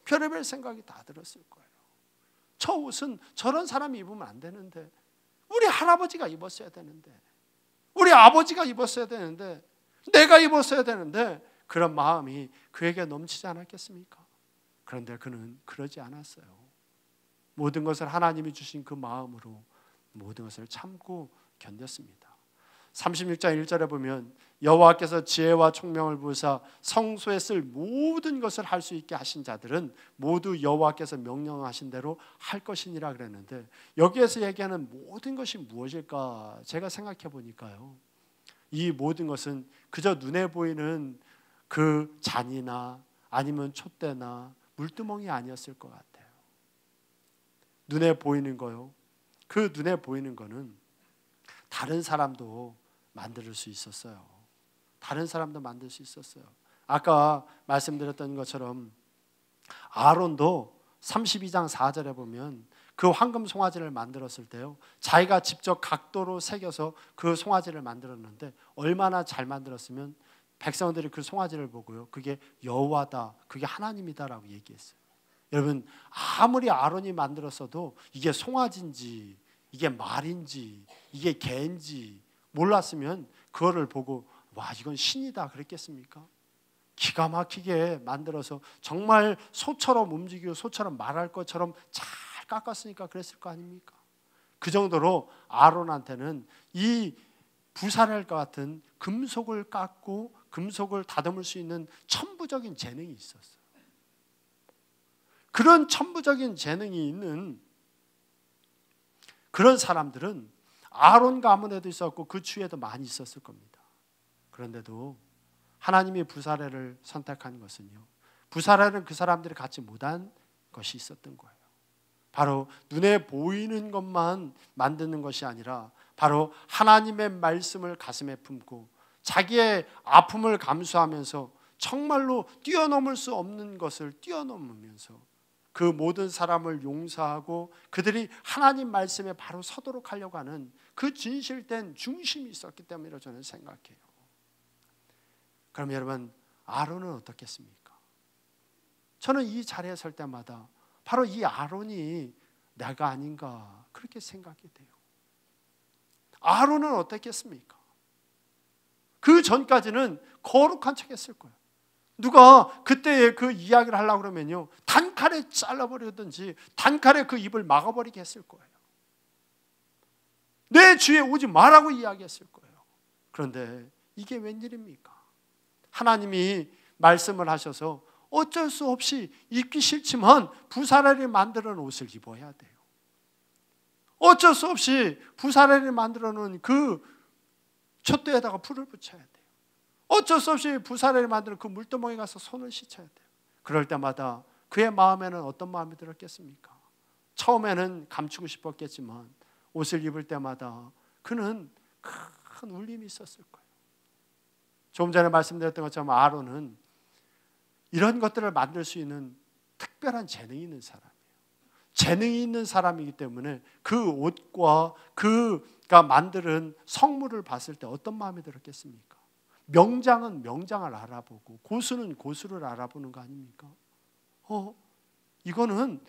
별의별 생각이 다 들었을 거예요. 저 옷은 저런 사람이 입으면 안 되는데, 우리 할아버지가 입었어야 되는데, 우리 아버지가 입었어야 되는데, 내가 입었어야 되는데, 그런 마음이 그에게 넘치지 않았겠습니까? 그런데 그는 그러지 않았어요. 모든 것을 하나님이 주신 그 마음으로 모든 것을 참고 견뎠습니다. 36장 1절에 보면 여호와께서 지혜와 총명을 부으사 성소에 쓸 모든 것을 할 수 있게 하신 자들은 모두 여호와께서 명령하신 대로 할 것이니라 그랬는데, 여기에서 얘기하는 모든 것이 무엇일까? 제가 생각해 보니까요, 이 모든 것은 그저 눈에 보이는 그 잔이나 아니면 촛대나 물두멍이 아니었을 것 같아요. 눈에 보이는 거요, 그 눈에 보이는 거는 다른 사람도 만들 수 있었어요. 다른 사람도 만들 수 있었어요. 아까 말씀드렸던 것처럼 아론도 32장 4절에 보면 그 황금 송아지를 만들었을 때요, 자기가 직접 각도로 새겨서 그 송아지를 만들었는데 얼마나 잘 만들었으면 백성들이 그 송아지를 보고요, 그게 여호와다, 그게 하나님이다라고 얘기했어요. 여러분, 아무리 아론이 만들었어도 이게 송아지인지 이게 말인지 이게 개인지 몰랐으면 그거를 보고 와, 이건 신이다 그랬겠습니까? 기가 막히게 만들어서 정말 소처럼 움직이고 소처럼 말할 것처럼 잘 깎았으니까 그랬을 거 아닙니까? 그 정도로 아론한테는 이 부사렐과 같은 금속을 깎고 금속을 다듬을 수 있는 천부적인 재능이 있었어요. 그런 천부적인 재능이 있는 그런 사람들은 아론 가문에도 있었고 그 주위에도 많이 있었을 겁니다. 그런데도 하나님이 부사렐을 선택한 것은요, 부사렐은 그 사람들이 갖지 못한 것이 있었던 거예요. 바로 눈에 보이는 것만 만드는 것이 아니라 바로 하나님의 말씀을 가슴에 품고 자기의 아픔을 감수하면서 정말로 뛰어넘을 수 없는 것을 뛰어넘으면서 그 모든 사람을 용서하고 그들이 하나님 말씀에 바로 서도록 하려고 하는 그 진실된 중심이 있었기 때문이라고 저는 생각해요. 그럼 여러분, 아론은 어떻겠습니까? 저는 이 자리에 설 때마다 바로 이 아론이 내가 아닌가 그렇게 생각이 돼요. 아론은 어떻겠습니까? 그 전까지는 거룩한 척 했을 거예요. 누가 그때의 그 이야기를 하려고 그러면요, 단칼에 잘라버리든지 단칼에 그 입을 막아버리게 했을 거예요. 내 주위에 오지 말라고 이야기했을 거예요. 그런데 이게 웬일입니까? 하나님이 말씀을 하셔서 어쩔 수 없이 입기 싫지만 부사레리 만들어 놓은 옷을 입어야 돼요. 어쩔 수 없이 부사레리 만들어 놓은 그 촛대에다가 불을 붙여야 돼요. 어쩔 수 없이 부사레리 만드는 그 물두멍에 가서 손을 씻어야 돼요. 그럴 때마다 그의 마음에는 어떤 마음이 들었겠습니까? 처음에는 감추고 싶었겠지만 옷을 입을 때마다 그는 큰 울림이 있었을 거예요. 조금 전에 말씀드렸던 것처럼 아론은 이런 것들을 만들 수 있는 특별한 재능이 있는 사람이에요. 재능이 있는 사람이기 때문에 그 옷과 그가 만드는 성물을 봤을 때 어떤 마음이 들었겠습니까? 명장은 명장을 알아보고 고수는 고수를 알아보는 거 아닙니까? 이거는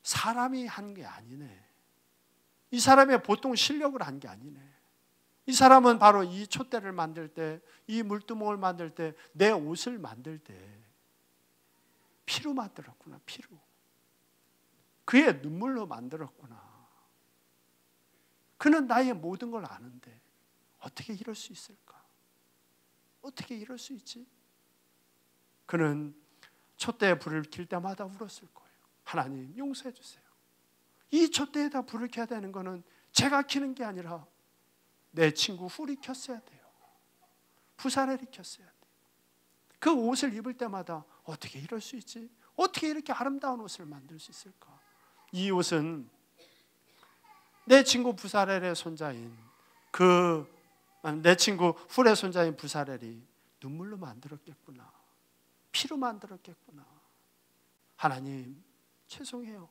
사람이 한 게 아니네. 이 사람의 보통 실력을 한 게 아니네. 이 사람은 바로 이 촛대를 만들 때, 이 물두멍을 만들 때, 내 옷을 만들 때 피로 만들었구나. 피로. 그의 눈물로 만들었구나. 그는 나의 모든 걸 아는데 어떻게 이럴 수 있을까? 어떻게 이럴 수 있지? 그는 촛대에 불을 켤 때마다 울었을 거예요. 하나님 용서해 주세요. 이 촛대에다 불을 켜야 되는 거는 제가 켜는 게 아니라 내 친구 훌이 켰어야 돼요. 부사렐이 켰어야 돼요. 그 옷을 입을 때마다 어떻게 이럴 수 있지? 어떻게 이렇게 아름다운 옷을 만들 수 있을까? 이 옷은 내 친구 부사렐의 손자인 내 친구 훌의 손자인 부사렐이 눈물로 만들었겠구나. 피로 만들었겠구나. 하나님 죄송해요.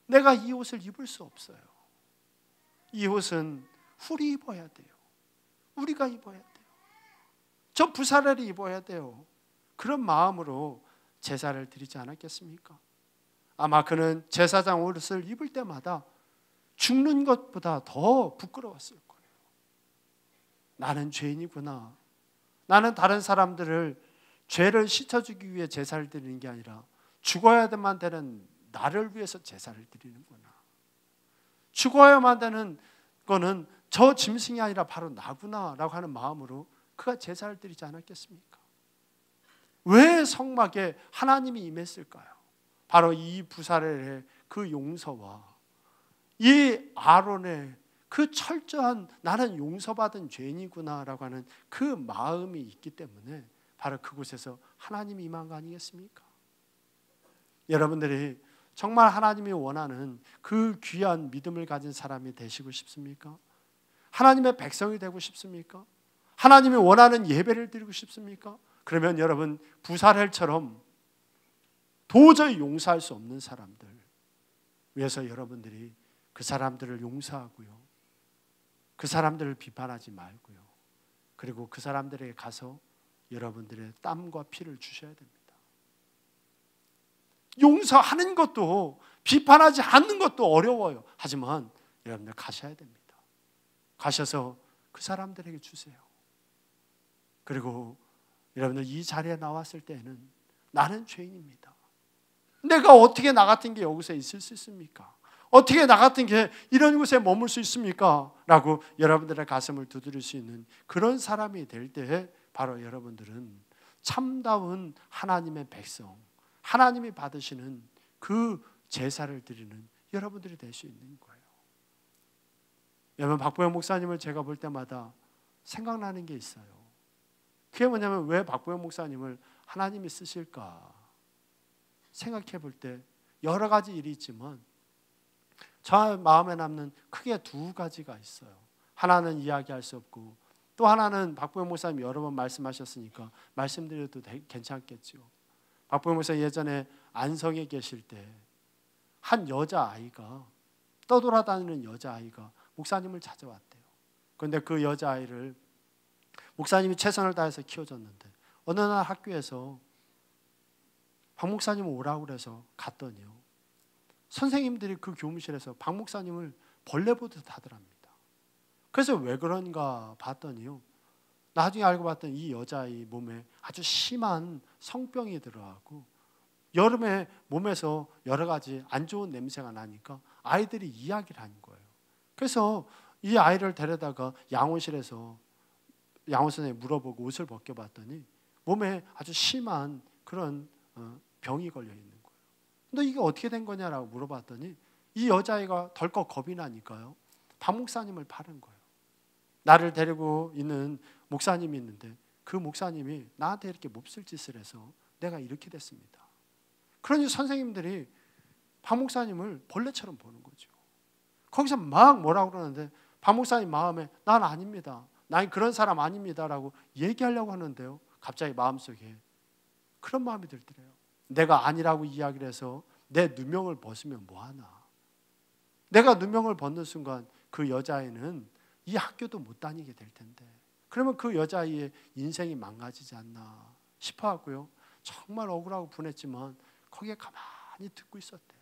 내가 이 옷을 입을 수 없어요. 이 옷은 훌이 입어야 돼요. 우리가 입어야 돼요. 저 부사렐이 입어야 돼요. 그런 마음으로 제사를 드리지 않았겠습니까? 아마 그는 제사장 옷을 입을 때마다 죽는 것보다 더 부끄러웠을 거예요. 나는 죄인이구나. 나는 다른 사람들을 죄를 씻어주기 위해 제사를 드리는 게 아니라 죽어야만 되는 나를 위해서 제사를 드리는구나. 죽어야만 되는 거는 저 짐승이 아니라 바로 나구나라고 하는 마음으로 그가 제사를 드리지 않았겠습니까? 왜 성막에 하나님이 임했을까요? 바로 이 부사렐의 그 용서와 이 아론의 그 철저한 나는 용서받은 죄인이구나라고 하는 그 마음이 있기 때문에 바로 그곳에서 하나님이 임한 거 아니겠습니까? 여러분들이 정말 하나님이 원하는 그 귀한 믿음을 가진 사람이 되시고 싶습니까? 하나님의 백성이 되고 싶습니까? 하나님이 원하는 예배를 드리고 싶습니까? 그러면 여러분 부사렐처럼 도저히 용서할 수 없는 사람들 위해서 여러분들이 그 사람들을 용서하고요. 그 사람들을 비판하지 말고요. 그리고 그 사람들에게 가서 여러분들의 땀과 피를 주셔야 됩니다. 용서하는 것도 비판하지 않는 것도 어려워요. 하지만 여러분들 가셔야 됩니다. 가셔서 그 사람들에게 주세요. 그리고 여러분들 이 자리에 나왔을 때는 나는 죄인입니다. 내가 어떻게 나 같은 게 여기서 있을 수 있습니까? 어떻게 나 같은 게 이런 곳에 머물 수 있습니까? 라고 여러분들의 가슴을 두드릴 수 있는 그런 사람이 될 때 바로 여러분들은 참다운 하나님의 백성, 하나님이 받으시는 그 제사를 드리는 여러분들이 될 수 있는 거예요. 여러분 박보영 목사님을 제가 볼 때마다 생각나는 게 있어요. 그게 뭐냐면 왜 박보영 목사님을 하나님이 쓰실까 생각해 볼 때 여러 가지 일이 있지만 저 마음에 남는 크게 두 가지가 있어요. 하나는 이야기할 수 없고 또 하나는 박보영 목사님이 여러 번 말씀하셨으니까 말씀드려도 괜찮겠죠. 박보영 목사님 예전에 안성에 계실 때 한 여자아이가 떠돌아다니는 여자아이가 목사님을 찾아왔대요. 그런데 그 여자아이를 목사님이 최선을 다해서 키워줬는데 어느 날 학교에서 박 목사님 오라고 그래서 갔더니요. 선생님들이 그 교무실에서 박 목사님을 벌레 보듯 하더랍니다. 그래서 왜 그런가 봤더니요. 나중에 알고 봤더니 이 여자아이 몸에 아주 심한 성병이 들어가고 여름에 몸에서 여러 가지 안 좋은 냄새가 나니까 아이들이 이야기를 한 거예요. 그래서 이 아이를 데려다가 양호실에서 양호 선생님이 물어보고 옷을 벗겨봤더니 몸에 아주 심한 그런 병이 걸려 있는 거예요. 너 이게 어떻게 된 거냐라고 물어봤더니 이 여자아이가 덜컥 겁이 나니까요. 박 목사님을 파는 거예요. 나를 데리고 있는 목사님이 있는데 그 목사님이 나한테 이렇게 몹쓸 짓을 해서 내가 이렇게 됐습니다. 그러니 선생님들이 박 목사님을 벌레처럼 보는 거죠. 거기서 막 뭐라고 그러는데 박 목사님 마음에 난 아닙니다. 난 그런 사람 아닙니다라고 얘기하려고 하는데요. 갑자기 마음속에 그런 마음이 들더래요. 내가 아니라고 이야기를 해서 내 누명을 벗으면 뭐하나. 내가 누명을 벗는 순간 그 여자아이는 이 학교도 못 다니게 될 텐데 그러면 그 여자아이의 인생이 망가지지 않나 싶어 하고요. 정말 억울하고 분했지만 거기에 가만히 듣고 있었대요.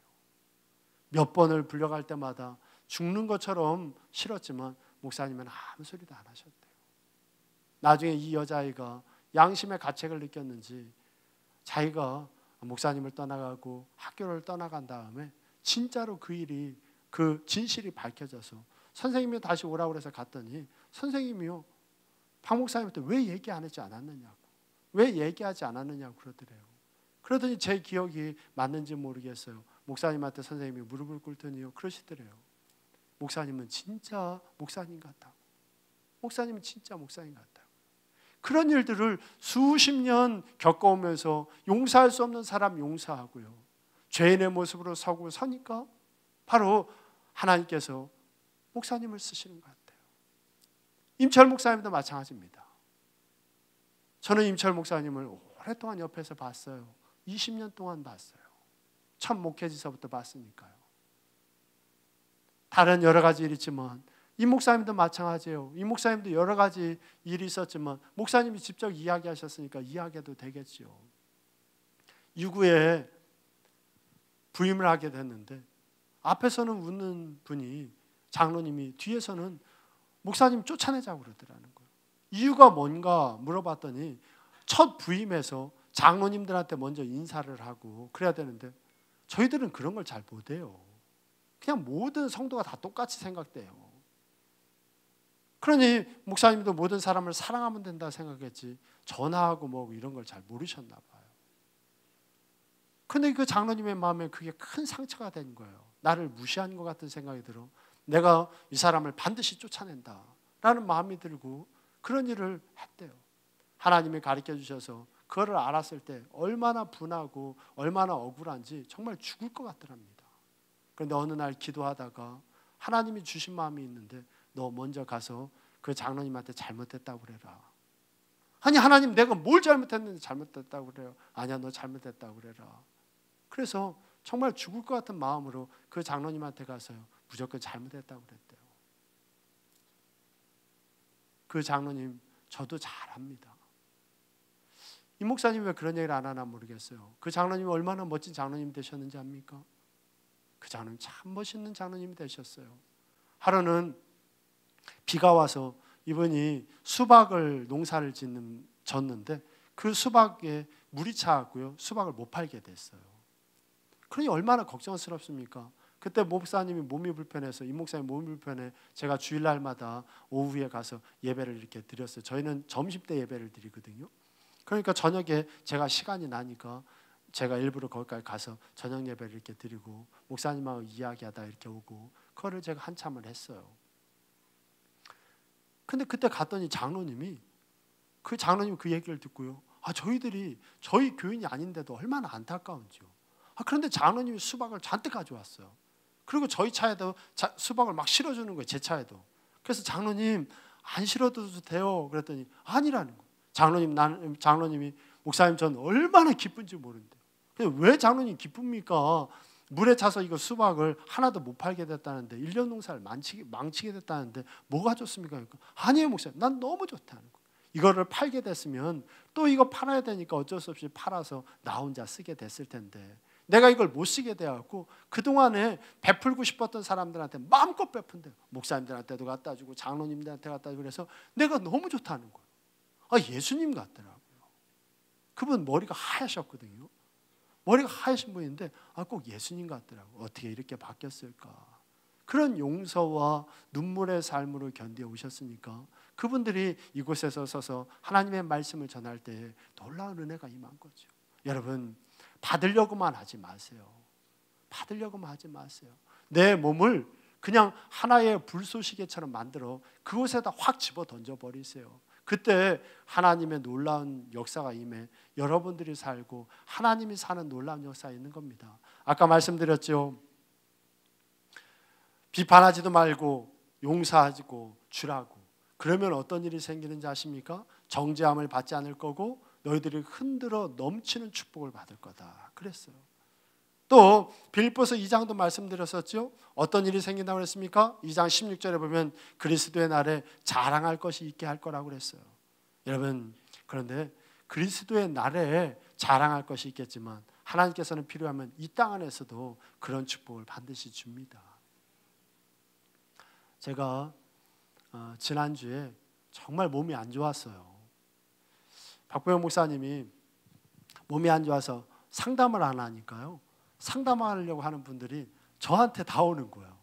몇 번을 불려갈 때마다 죽는 것처럼 싫었지만 목사님은 아무 소리도 안 하셨대요. 나중에 이 여자아이가 양심의 가책을 느꼈는지 자기가 목사님을 떠나가고 학교를 떠나간 다음에 진짜로 그 진실이 밝혀져서 선생님이 다시 오라고 그래서 갔더니 선생님이요. 박 목사님한테 왜 얘기 안 했지 않았느냐고. 왜 얘기하지 않았느냐고 그러더래요. 그러더니 제 기억이 맞는지 모르겠어요. 목사님한테 선생님이 무릎을 꿇더니요. 그러시더래요. 목사님은 진짜 목사님 같다고. 목사님은 진짜 목사님 같다고. 그런 일들을 수십 년 겪어오면서 용서할 수 없는 사람 용서하고요. 죄인의 모습으로 서니까 바로 하나님께서 목사님을 쓰시는 것 같아요. 임철 목사님도 마찬가지입니다. 저는 임철 목사님을 오랫동안 옆에서 봤어요. 20년 동안 봤어요. 첫 목회지서부터 봤으니까요. 다른 여러 가지 일이 있지만 이 목사님도 마찬가지예요. 이 목사님도 여러 가지 일이 있었지만 목사님이 직접 이야기하셨으니까 이야기해도 되겠죠. 유구에 부임을 하게 됐는데 앞에서는 웃는 분이 장로님이 뒤에서는 목사님 쫓아내자고 그러더라는 거예요. 이유가 뭔가 물어봤더니 첫 부임에서 장로님들한테 먼저 인사를 하고 그래야 되는데 저희들은 그런 걸 잘 못해요. 그냥 모든 성도가 다 똑같이 생각돼요. 그러니 목사님도 모든 사람을 사랑하면 된다 생각했지 전화하고 뭐 이런 걸 잘 모르셨나 봐요. 그런데 그 장로님의 마음에 그게 큰 상처가 된 거예요. 나를 무시한 것 같은 생각이 들어 내가 이 사람을 반드시 쫓아낸다라는 마음이 들고 그런 일을 했대요. 하나님이 가르쳐 주셔서 그거를 알았을 때 얼마나 분하고 얼마나 억울한지 정말 죽을 것 같더랍니다. 그런데 어느 날 기도하다가 하나님이 주신 마음이 있는데 너 먼저 가서 그 장로님한테 잘못했다고 그래라. 아니 하나님 내가 뭘 잘못했는데 잘못했다고 그래요. 아니야 너 잘못했다고 그래라. 그래서 정말 죽을 것 같은 마음으로 그 장로님한테 가서요. 무조건 잘못했다고 그랬대요. 그 장로님 저도 잘 압니다. 이 목사님 왜 그런 얘기를 안 하나 모르겠어요. 그 장로님이 얼마나 멋진 장로님 되셨는지 압니까? 그 장로님 참 멋있는 장로님이 되셨어요. 하루는 비가 와서 이분이 수박을 농사를 졌는데 그 수박에 물이 차고요. 수박을 못 팔게 됐어요. 그러니 얼마나 걱정스럽습니까? 그때 목사님이 몸이 불편해서 이 목사님 몸이 불편해 제가 주일날마다 오후에 가서 예배를 이렇게 드렸어요. 저희는 점심때 예배를 드리거든요. 그러니까 저녁에 제가 시간이 나니까 제가 일부러 거기까지 가서 저녁 예배를 이렇게 드리고 목사님하고 이야기하다 이렇게 오고 그거를 제가 한참을 했어요. 근데 그때 갔더니 장로님이 그 얘기를 듣고요. 저희들이 저희 교인이 아닌데도 얼마나 안타까운지요. 그런데 장로님이 수박을 잔뜩 가져왔어요. 그리고 저희 차에도 수박을 막 실어주는 거예요. 제 차에도. 그래서 장로님 안 실어도 돼요. 그랬더니 아니라는 거예요. 장로님이 목사님 전 얼마나 기쁜지 모르는데 왜 장로님 기쁩니까? 물에 차서 이거 수박을 하나도 못 팔게 됐다는데 1년 농사를 망치게 됐다는데 뭐가 좋습니까? 그러니까 아니에요 목사님 난 너무 좋다는 거예요. 이거를 팔게 됐으면 또 이거 팔아야 되니까 어쩔 수 없이 팔아서 나 혼자 쓰게 됐을 텐데 내가 이걸 못 쓰게 돼갖고 그동안에 베풀고 싶었던 사람들한테 마음껏 베푼대요. 목사님들한테도 갖다 주고 장로님들한테 갖다 주고 그래서 내가 너무 좋다는 거예요. 예수님 같더라고요. 그분 머리가 하얗셨거든요. 머리가 하얀 분인데 꼭 예수님 같더라고요. 어떻게 이렇게 바뀌었을까. 그런 용서와 눈물의 삶으로 견뎌 오셨으니까 그분들이 이곳에서 서서 하나님의 말씀을 전할 때 놀라운 은혜가 임한 거죠. 여러분 받으려고만 하지 마세요. 받으려고만 하지 마세요. 내 몸을 그냥 하나의 불쏘시개처럼 만들어 그곳에다 확 집어 던져버리세요. 그때 하나님의 놀라운 역사가 임해 여러분들이 살고 하나님이 사는 놀라운 역사가 있는 겁니다. 아까 말씀드렸죠. 비판하지도 말고 용서하고 주라고. 그러면 어떤 일이 생기는지 아십니까? 정죄함을 받지 않을 거고 너희들이 흔들어 넘치는 축복을 받을 거다 그랬어요. 또 빌립보서 2장도 말씀드렸었죠. 어떤 일이 생긴다고 그랬습니까? 2장 16절에 보면 그리스도의 날에 자랑할 것이 있게 할 거라고 그랬어요. 여러분, 그런데 그리스도의 날에 자랑할 것이 있겠지만 하나님께서는 필요하면 이 땅 안에서도 그런 축복을 반드시 줍니다. 제가 지난주에 정말 몸이 안 좋았어요. 박보영 목사님이 몸이 안 좋아서 상담을 안 하니까요. 상담하려고 하는 분들이 저한테 다 오는 거예요.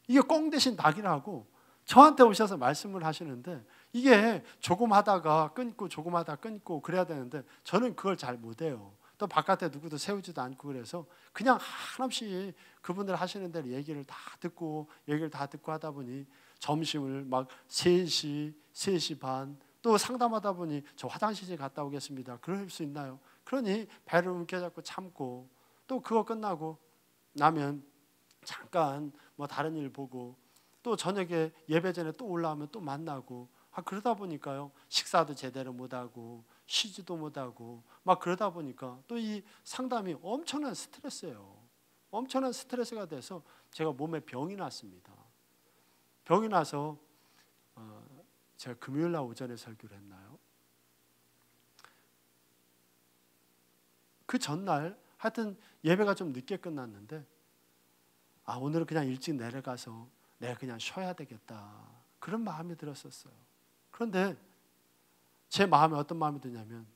이게 꽁 대신 낙이라고 저한테 오셔서 말씀을 하시는데 이게 조금 하다가 끊고 조금 하다가 끊고 그래야 되는데 저는 그걸 잘 못해요. 또 바깥에 누구도 세우지도 않고 그래서 그냥 한없이 그분들 하시는 대로 얘기를 다 듣고 하다 보니 점심을 막 3시, 3시 반 또 상담하다 보니 저 화장실에 갔다 오겠습니다. 그럴 수 있나요? 그러니 배를 움켜잡고 참고 또 그거 끝나고 나면 잠깐 뭐 다른 일 보고 또 저녁에 예배 전에 또 올라오면 또 만나고 그러다 보니까요 식사도 제대로 못하고 쉬지도 못하고 막 그러다 보니까 또 이 상담이 엄청난 스트레스예요. 엄청난 스트레스가 돼서 제가 몸에 병이 났습니다. 병이 나서 제가 금요일 날 오전에 설교를 했나요? 그 전날 하여튼 예배가 좀 늦게 끝났는데 오늘은 그냥 일찍 내려가서 내가 그냥 쉬어야 되겠다 그런 마음이 들었었어요. 그런데 제 마음에 어떤 마음이 드냐면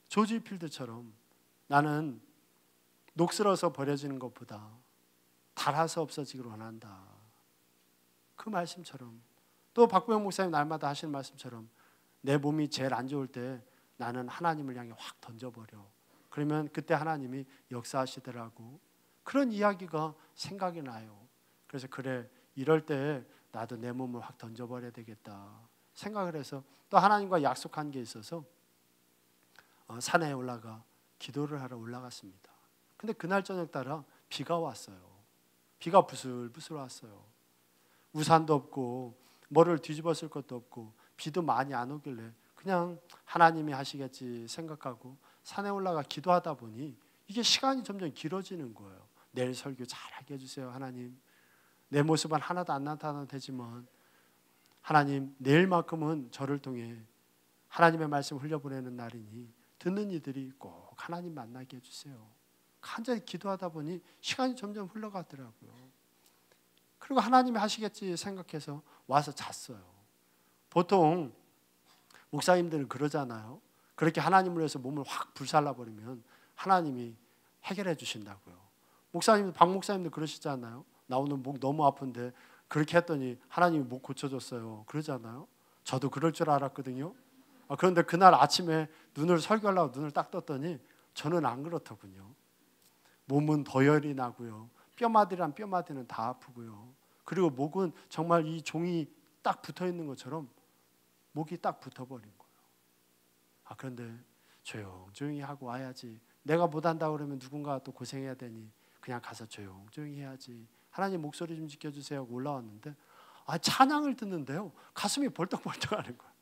조지 필드처럼 나는 녹슬어서 버려지는 것보다 닳아서 없어지기를 원한다. 그 말씀처럼 또 박보영 목사님 날마다 하시는 말씀처럼 내 몸이 제일 안 좋을 때 나는 하나님을 향해 확 던져버려. 그러면 그때 하나님이 역사하시더라고. 그런 이야기가 생각이 나요. 그래서 그래 이럴 때 나도 내 몸을 확 던져버려야 되겠다 생각을 해서 또 하나님과 약속한 게 있어서 산에 올라가 기도를 하러 올라갔습니다. 근데 그날 저녁 따라 비가 왔어요. 비가 부슬부슬 왔어요. 우산도 없고 뭐를 뒤집어 쓸 것도 없고 비도 많이 안 오길래 그냥 하나님이 하시겠지 생각하고 산에 올라가 기도하다 보니 이게 시간이 점점 길어지는 거예요. 내일 설교 잘하게 해주세요 하나님. 내 모습은 하나도 안 나타나도 되지만 하나님 내일만큼은 저를 통해 하나님의 말씀 흘려보내는 날이니 듣는 이들이 꼭 하나님 만나게 해주세요. 간절히 기도하다 보니 시간이 점점 흘러가더라고요. 그리고 하나님이 하시겠지 생각해서 와서 잤어요. 보통 목사님들은 그러잖아요. 그렇게 하나님을 위해서 몸을 확 불살라버리면 하나님이 해결해 주신다고요. 박 목사님도 그러시잖아요. 나 오늘 목 너무 아픈데 그렇게 했더니 하나님이 목 고쳐줬어요. 그러잖아요. 저도 그럴 줄 알았거든요. 그런데 그날 아침에 설교하려고 눈을 딱 떴더니 저는 안 그렇더군요. 몸은 더열이 나고요. 뼈마디랑 뼈마디는 다 아프고요. 그리고 목은 정말 이 종이 딱 붙어있는 것처럼 목이 딱 붙어버린 거예요. 그런데 조용히 하고 와야지. 내가 못한다고 그러면 누군가 또 고생해야 되니 그냥 가서 조용히 해야지. 하나님 목소리 좀 지켜주세요 하고 올라왔는데 찬양을 듣는데요. 가슴이 벌떡벌떡하는 거예요.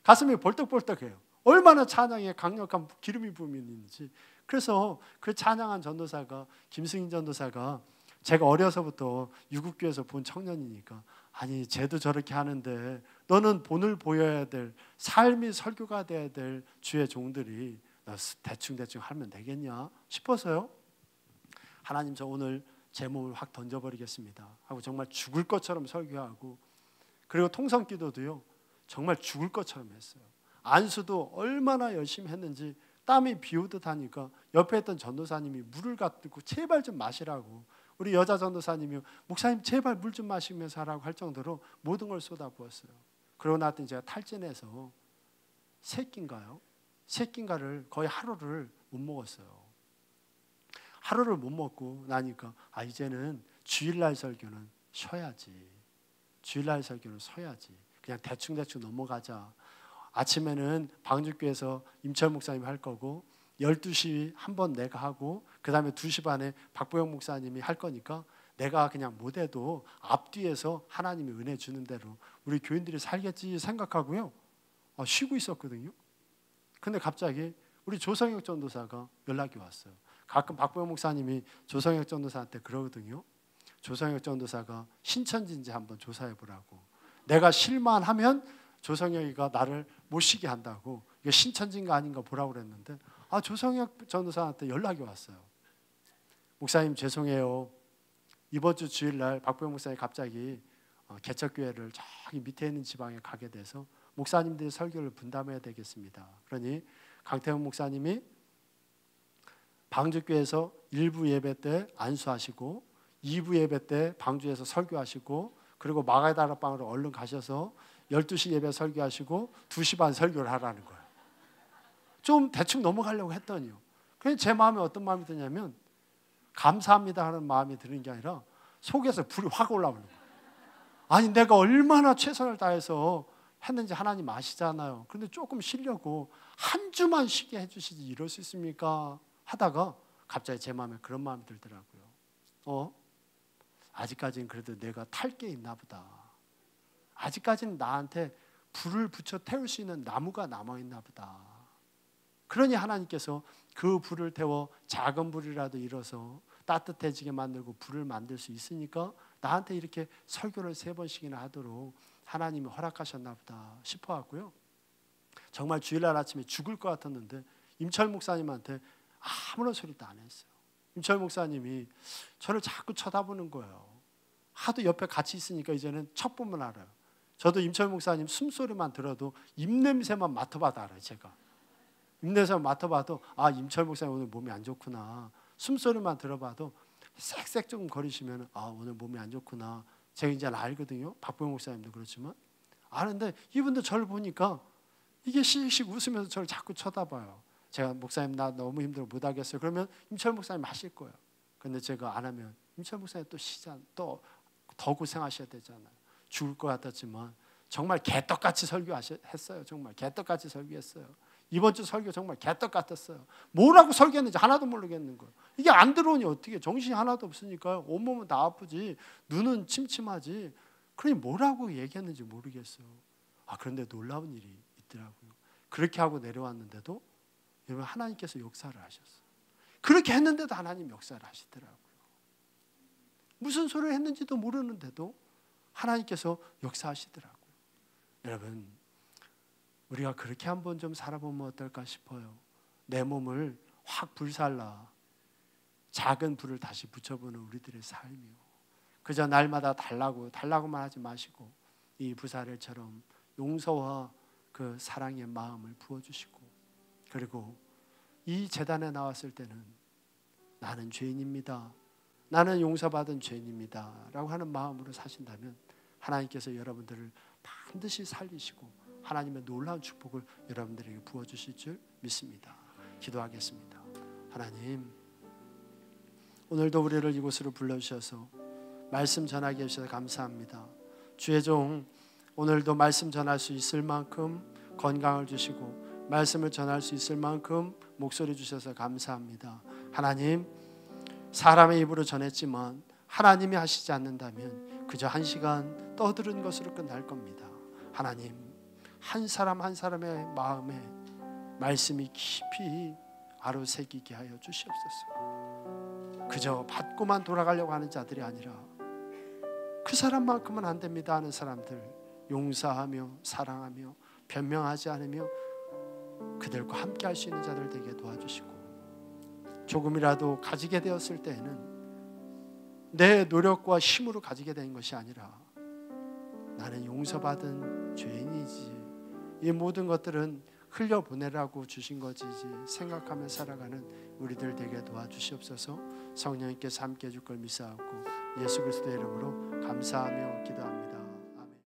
가슴이 벌떡벌떡해요. 얼마나 찬양에 강력한 기름이 부으는지. 그래서 그 찬양한 전도사가 김승인 전도사가 제가 어려서부터 유국교에서 본 청년이니까 아니 쟤도 저렇게 하는데 너는 본을 보여야 될 삶이 설교가 돼야 될 주의 종들이 대충 하면 되겠냐 싶어서요. 하나님 저 오늘 제 몸을 확 던져버리겠습니다 하고 정말 죽을 것처럼 설교하고 그리고 통성기도도요 정말 죽을 것처럼 했어요. 안수도 얼마나 열심히 했는지 땀이 비오듯 하니까 옆에 있던 전도사님이 물을 갖고 제발 좀 마시라고 우리 여자 전도사님이 목사님 제발 물 좀 마시면서 하라고 할 정도로 모든 걸 쏟아부었어요. 그러고 나더니 제가 탈진해서 새끼인가요? 세 끼인가를 거의 하루를 못 먹었어요. 하루를 못 먹고 나니까 이제는 주일날 설교는 쉬어야지. 주일날 설교는 쉬어야지. 그냥 대충 넘어가자. 아침에는 방주교에서 임철 목사님이 할 거고 12시 한번 내가 하고 그 다음에 2시 반에 박보영 목사님이 할 거니까 내가 그냥 못해도 앞뒤에서 하나님이 은혜 주는 대로 우리 교인들이 살겠지 생각하고요. 쉬고 있었거든요. 근데 갑자기 우리 조성혁 전도사가 연락이 왔어요. 가끔 박보영 목사님이 조성혁 전도사한테 그러거든요. 조성혁 전도사가 신천지인지 한번 조사해 보라고. 내가 실만하면 조성혁이가 나를 못 쉬게 한다고. 이게 신천지인가 아닌가 보라고 그랬는데 조성혁 전도사한테 연락이 왔어요. 목사님 죄송해요. 이번 주 주일날 박보영 목사님이 갑자기 개척교회를 저기 밑에 있는 지방에 가게 돼서 목사님들이 설교를 분담해야 되겠습니다. 그러니 강태훈 목사님이 방주교회에서 1부 예배 때 안수하시고 2부 예배 때 방주에서 설교하시고 그리고 마가다락방으로 얼른 가셔서 12시 예배 설교하시고 2시 반 설교를 하라는 거예요. 좀 대충 넘어가려고 했더니요. 그래서 제 마음에 어떤 마음이 드냐면 감사합니다 하는 마음이 드는 게 아니라 속에서 불이 확 올라오는 거예요. 아니 내가 얼마나 최선을 다해서 했는지 하나님 아시잖아요. 그런데 조금 쉬려고 한 주만 쉬게 해주시지 이럴 수 있습니까? 하다가 갑자기 제 마음에 그런 마음이 들더라고요. 아직까지는 그래도 내가 탈 게 있나 보다. 아직까지는 나한테 불을 붙여 태울 수 있는 나무가 남아있나 보다. 그러니 하나님께서 그 불을 태워 작은 불이라도 일어서 따뜻해지게 만들고 불을 만들 수 있으니까 나한테 이렇게 설교를 3번씩이나 하도록 하나님이 허락하셨나 보다 싶어갖고요. 정말 주일날 아침에 죽을 것 같았는데 임철 목사님한테 아무런 소리도 안 했어요. 임철 목사님이 저를 자꾸 쳐다보는 거예요. 하도 옆에 같이 있으니까 이제는 첫 보면 알아요. 저도 임철 목사님 숨소리만 들어도 입냄새만 맡아봐도 알아요. 제가 입냄새만 맡아봐도 임철 목사님 오늘 몸이 안 좋구나. 숨소리만 들어봐도 쌕쌕 조금 거리시면 오늘 몸이 안 좋구나. 제가 이제 알거든요. 박보영 목사님도 그렇지만 아는데 이분도 저를 보니까 이게 씩씩 웃으면서 저를 자꾸 쳐다봐요. 제가 목사님 나 너무 힘들어 못하겠어요. 그러면 임철 목사님 하실 거예요. 근데 제가 안 하면 임철 목사님 또 더 고생하셔야 되잖아요. 죽을 것 같았지만 정말 개떡같이 설교했어요. 정말 개떡같이 설교했어요. 이번 주 설교 정말 개떡 같았어요. 뭐라고 설교했는지 하나도 모르겠는 거예요. 이게 안 들어오니 어떻게 정신이 하나도 없으니까요. 온몸은 다 아프지 눈은 침침하지. 그러니 뭐라고 얘기했는지 모르겠어요. 그런데 놀라운 일이 있더라고요. 그렇게 하고 내려왔는데도 여러분 하나님께서 역사를 하셨어요. 그렇게 했는데도 하나님 역사를 하시더라고요. 무슨 소리를 했는지도 모르는데도 하나님께서 역사하시더라고요. 여러분 우리가 그렇게 한번 좀 살아보면 어떨까 싶어요. 내 몸을 확 불살라 작은 불을 다시 붙여보는 우리들의 삶이요. 그저 날마다 달라고만 하지 마시고 이 부사렐처럼 용서와 그 사랑의 마음을 부어주시고 그리고 이 제단에 나왔을 때는 나는 죄인입니다. 나는 용서받은 죄인입니다. 라고 하는 마음으로 사신다면 하나님께서 여러분들을 반드시 살리시고 하나님의 놀라운 축복을 여러분들에게 부어주실 줄 믿습니다. 기도하겠습니다. 하나님 오늘도 우리를 이곳으로 불러주셔서 말씀 전하게 해주셔서 감사합니다. 주의 종 오늘도 말씀 전할 수 있을 만큼 건강을 주시고 말씀을 전할 수 있을 만큼 목소리 주셔서 감사합니다. 하나님 사람의 입으로 전했지만 하나님이 하시지 않는다면 그저 1시간 떠드는 것으로 끝날 겁니다. 하나님 한 사람 한 사람의 마음에 말씀이 깊이 아로새기게 하여 주시옵소서. 그저 받고만 돌아가려고 하는 자들이 아니라 그 사람만큼은 안 됩니다 하는 사람들 용서하며 사랑하며 변명하지 않으며 그들과 함께 할 수 있는 자들 되게 도와주시고 조금이라도 가지게 되었을 때에는 내 노력과 힘으로 가지게 된 것이 아니라 나는 용서받은 죄인이지 이 모든 것들은 흘려보내라고 주신 것이지 생각하며 살아가는 우리들 되게 도와주시옵소서. 성령님께서 함께 해줄 걸 믿사옵고 예수 그리스도의 이름으로 감사하며 기도합니다.